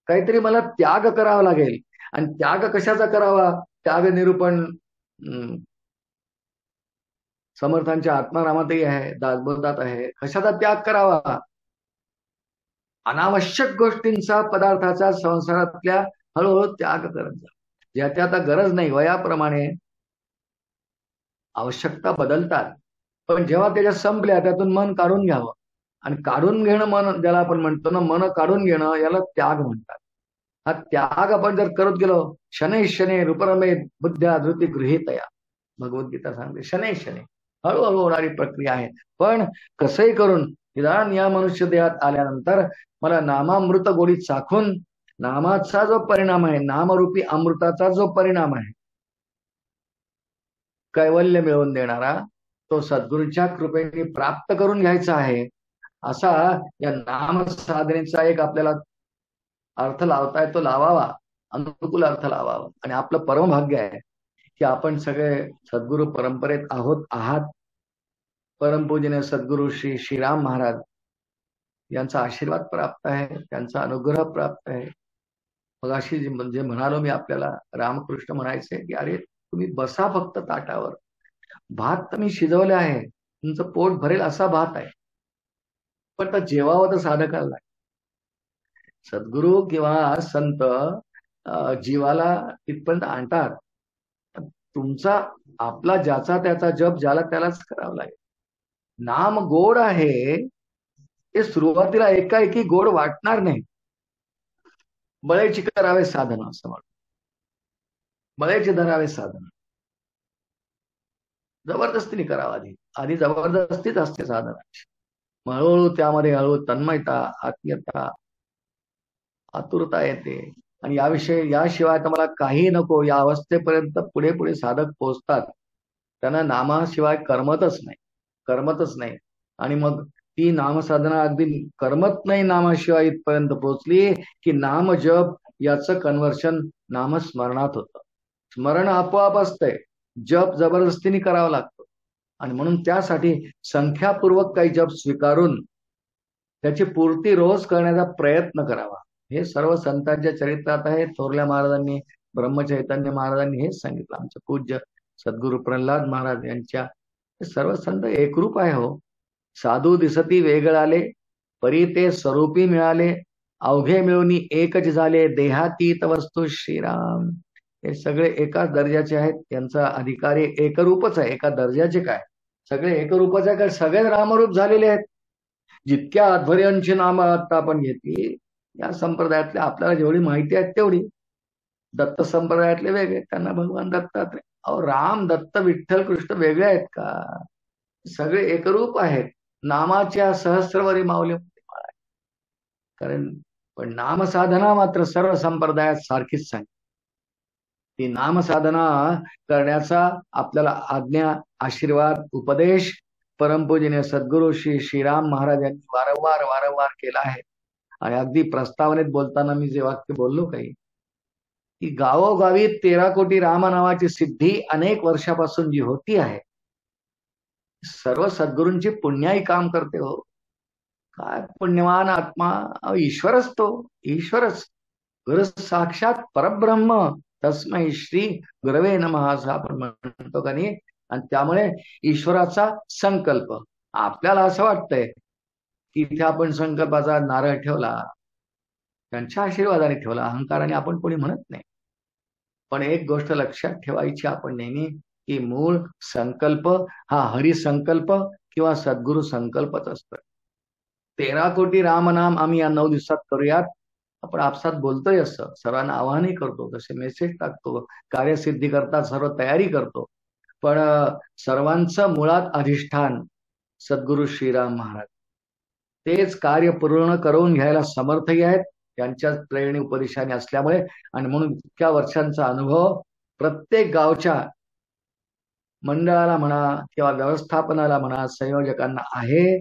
Speaker 1: काहीतरी मला त्याग करावा लागेल. आणि त्याग कशाचा करावा? त्याग निरूपण समर्थांच्या आत्मारामातही आहे, दासबोधात आहे. कशाचा त्याग करावा? अनावश्यक गोष्टींचा, पदार्थाचा संसारातल्या हळूहळू त्याग करत जा. ज्याच्या आता गरज नाही, वयाप्रमाणे आवश्यकता बदलतात. पण जेव्हा त्याच्या संपल्या त्यातून मन काढून घ्यावं. आणि काढून घेणं, मन ज्याला आपण म्हणतो ना, मन काढून घेणं, याला त्याग म्हणतात. हा त्याग आपण जर करत गेलो, शनै शनै रूपरमे बुद्ध्या धृती गृहीतया, भगवद्गीता सांगते. शनै शनै हळूहळू होणारी प्रक्रिया आहे. पण कसंही करून निदान या मनुष्य देहात आल्यानंतर मला नामामृत गोडी चाखून, नामाचा जो परिणाम आहे, नामरूपी अमृताचा जो परिणाम आहे, कैवल्य मिळवून देणारा, तो सद्गुरूंच्या कृपेने प्राप्त करून घ्यायचा आहे. असा या नाम साधनेचा एक आपल्याला अर्थ लावता येतो, लावावा, अनुकूल अर्थ लावावा. आणि आपलं परमभाग्य आहे की आपण सगळे सद्गुरू परंपरेत आहात. परमपूजनीय सद्गुरू श्री श्रीराम महाराज यांचा आशीर्वाद प्राप्त आहे, त्यांचा अनुग्रह प्राप्त आहे. मग अशी म्हणजे म्हणालो मी आपल्याला, रामकृष्ण म्हणायचे की अरे तुम्ही बसा फक्त ताटावर, भात तर मी शिजवले आहे, तुमचं पोट भरेल असा भात आहे, पण तर जेवावं तर साधकाला लागेल. सद्गुरू किंवा संत जीवाला तिथपर्यंत आणतात. तुमचा आपला ज्याचा त्याचा जप ज्याला त्यालाच करावा लागेल. नाम गोड आहे, ते सुरुवातीला एकाएकी गोड वाटणार नाही. बळेची करावे साधन असं म्हणतो. बळेचे धरावे साधन, जबरदस्तीने करावं. आधी आधी जबरदस्तीच असते साधनाची. मग हळूहळू त्यामध्ये हळूहळू तन्मयता, आत्मीयता, आतुरता येते. आणि याशिवाय तर मला काही नको, या अवस्थेपर्यंत पुढे पुढे साधक पोहोचतात. त्यांना नामाशिवाय करमतच नाही. आणि मग ती नामसाधना अगदी करमत नाही नामाशिवाय इथपर्यंत पोहोचली की नाम जप याचं कन्व्हर्शन नामस्मरणात होतं. स्मरण आपोआप असतंय, जप जबरदस्तीने करावा लागतो. आणि म्हणून त्यासाठी संख्यापूर्वक काही जप स्वीकारून त्याची पूर्ती रोज करण्याचा प्रयत्न करावा. हे सर्व संतांच्या चरित्रात आहे. थोरल्या महाराजांनी, ब्रह्मचैतन्य महाराजांनी हेच सांगितलं. आमचे पूज्य सद्गुरु प्रल्हाद महाराज यांच्या सर्व संत एकरूप आहे हो. साधू दिसती वेगळाले, परी ते स्वरूपी मिळाले, अवघे मिळून एकच झाले, देहातीत वस्तू श्रीराम. हे सगळे एकाच दर्जाचे आहेत. यांचा अधिकारी एकरूपच आहे. एका दर्जाचे काय, सगळे एकरूपच आहे. काय सगळेच रामरूप झालेले आहेत. जितक्या अध्वर्यांची नामं आता आपण घेतली या संप्रदायातल्या, आपल्याला जेवढी माहिती आहे तेवढी. दत्त संप्रदायातले वेगळे, त्यांना भगवान दत्तात्रय. अहो राम, दत्त, विठ्ठल, कृष्ण वेगळे आहेत का? सगळे एकरूप आहेत. नामाच्या सहस्रवरी माऊली आहे. कारण पण नामसाधना मात्र सर्व संप्रदायात सारखीच सांग. ती नामसाधना करण्याचा आपल्याला आज्ञा, आशीर्वाद, उपदेश परमपूजनीय सद्गुरू श्री श्रीराम महाराज यांनी वारंवार वारंवार केला आहे. आणि अगदी प्रस्तावनेत बोलताना मी जे वाक्य बोललो काही, की गावोगावी 13 कोटी राम नावाची सिद्धी अनेक वर्षापासून जी होती आहे, सर्व सद्गुरूंची पुण्याई काम करते हो. काय पुण्यवान आत्मा, ईश्वरच तो, ईश्वरच गुरु साक्षात परब्रह्म, तस्मै श्री गुरवे नमः असं आपण म्हणतो का नाही. आणि त्यामुळे ईश्वराचा संकल्प, आपल्याला असं वाटतंय की इथे आपण संकल्पाचा नारळ ठेवला, त्यांच्या आशीर्वादाने ठेवला, अहंकाराने आपण कोणी म्हणत नाही. पण एक गोष्ट लक्षात ठेवायची आपण नेहमी, की मूळ संकल्प हा हरिसंकल्प किंवा सद्गुरु संकल्पच असतो. 13 कोटी रामनाम आम्ही या 9 दिवसात करूयात. आपण आपसात बोलतोय, असं सर्वांना आवाहनही करतो, तसे मेसेज टाकतो, कार्यसिद्धी करता सर्व तयारी करतो. पण सर्वांचं मुळात अधिष्ठान सद्गुरु श्रीराम महाराज, तेच कार्य पूर्ण करून घ्यायला समर्थही आहेत. त्यांच्या प्रेरणे उपदेशाने असल्यामुळे. आणि म्हणून इतक्या वर्षांचा अनुभव प्रत्येक गावच्या मंडळाला म्हणा किंवा व्यवस्थापनाला म्हणा, संयोजकांना आहे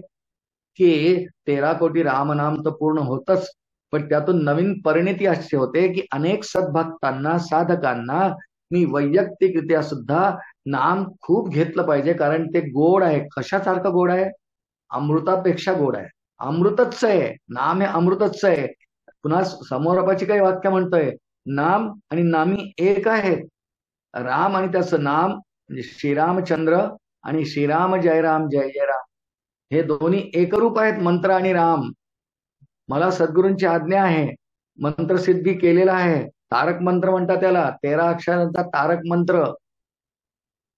Speaker 1: की 13 कोटी रामनाम तर पूर्ण होतच, पण त्यातून नवीन परिणिती अशी होते की अनेक सद्भक्तांना, साधकांना मी वैयक्तिकरित्या सुद्धा नाम खूप घेतलं पाहिजे. कारण ते गोड आहे. कशासारखं गोड आहे? अमृतापेक्षा गोड आहे. अमृतच आहे नाम, हे अमृतच आहे. पुन्हा समोरापाची काही वाक्य म्हणतोय, नाम आणि नामी एक आहेत. राम आणि त्याचं नाम म्हणजे श्रीरामचंद्र आणि श्रीराम जयराम जय जयराम, हे दोन्ही एकरूप आहेत. मंत्र आणि राम. मला सद्गुरूंची आज्ञा आहे, मंत्रसिद्धी केलेला आहे. तारक मंत्र म्हणतात त्याला, 13 अक्षरांचा तारक मंत्र.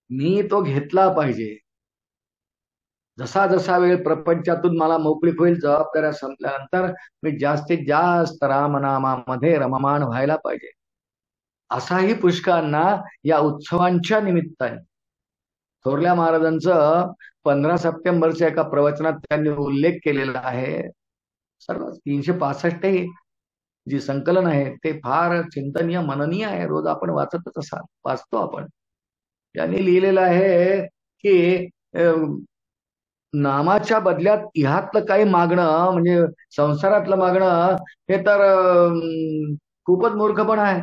Speaker 1: मी तो घेतला पाहिजे. जसा जसा वेळ प्रपंचातून मला मोकळीक होईल, जबाबदाऱ्या संपल्यानंतर मी जास्तीत जास्त रामनामामध्ये रममाण व्हायला पाहिजे. असाही पुष्कळांना या उत्सवांच्या निमित्ताने, थोरल्या महाराजांचं 15 सप्टेंबरच्या एका प्रवचनात त्यांनी उल्लेख केलेला आहे. सर्व 365 ही जी संकलन आहे ते फार चिंतनीय, मननीय आहे. रोज आपण वाचतच असाल, वाचतो आपण. त्यांनी लिहिलेलं आहे की नामाच्या बदल्यात ह्यातलं काही मागणं, म्हणजे संसारातलं मागणं, हे तर खूपच मूर्खपणा आहे.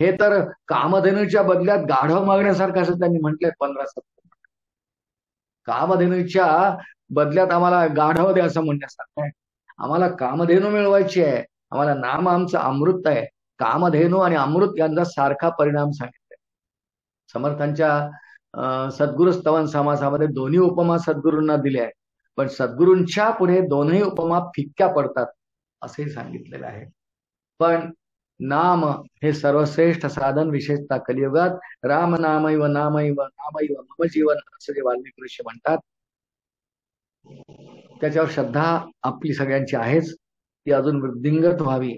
Speaker 1: हे तर कामधेनूच्या बदल्यात गाढव मागण्यासारखं असं त्यांनी म्हटलंय 15 सप्टेंबर. कामधेनूच्या बदल्यात आम्हाला गाढव द्या असं म्हणण्यासारखं आहे. आम्हाला कामधेनू मिळवायची आहे. आम्हाला नाम आमचं अमृत आहे. कामधेनू आणि अमृत यांचा सारखा परिणाम सांगितलाय समर्थांच्या सद्गुरु स्तवन समासामध्ये. दोन्ही उपमा सद्गुरूंना दिल्या आहेत, पण सद्गुरूंच्या पुढे दोनही उपमा फिक्क्या पडतात असंही सांगितलेलं आहे. पण नाम हे सर्वश्रेष्ठ साधन, विशेषतः कलियुगात. राम नामैव नामैव नामैव मम जीवन, असं जे वाल्मिकी ऋषी म्हणतात. त्याच्यावर श्रद्धा आपली सगळ्यांची आहेच, ती अजून वृद्धिंगत व्हावी.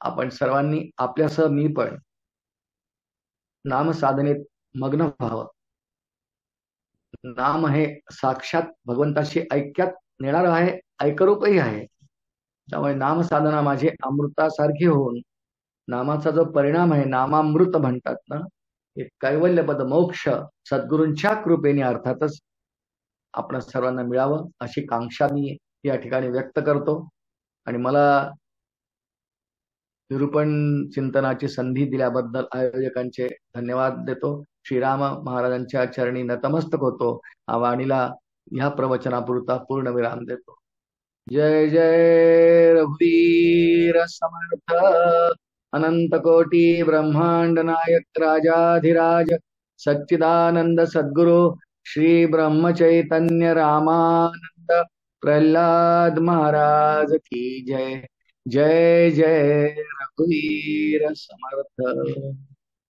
Speaker 1: आपण सर्वांनी आपल्यासह मी पण नाम साधनेत मग्न व्हावं. नाम हे साक्षात भगवंताशी ऐक्यात नेणार आहे, ऐकरूपही आहे. त्यामुळे नाम साधना माझी अमृतासारखी होऊन, नामाचा जो परिणाम आहे, नामामृत म्हणतात ना, हे कैवल्यपद मोक्ष सद्गुरूंच्या कृपेने अर्थातच आपण सर्वांना मिळावं अशी कांक्षा मी या ठिकाणी व्यक्त करतो. आणि मला निरूपण चिंतनाची संधी दिल्याबद्दल आयोजकांचे धन्यवाद देतो. श्रीराम महाराजांच्या चरणी नतमस्तक होतो. वाणीला ह्या प्रवचनापुरता पूर्ण विराम देतो. जय जय रघुवीर समर्थ, अनंत कोटी ब्रह्मांड नायक राजाधिराज, सच्चिदानंद सद्गुरु श्री ब्रह्म चैतन्य रामानंद प्रल्हाद महाराज की जय. जय जय रघुवीर समर्थ.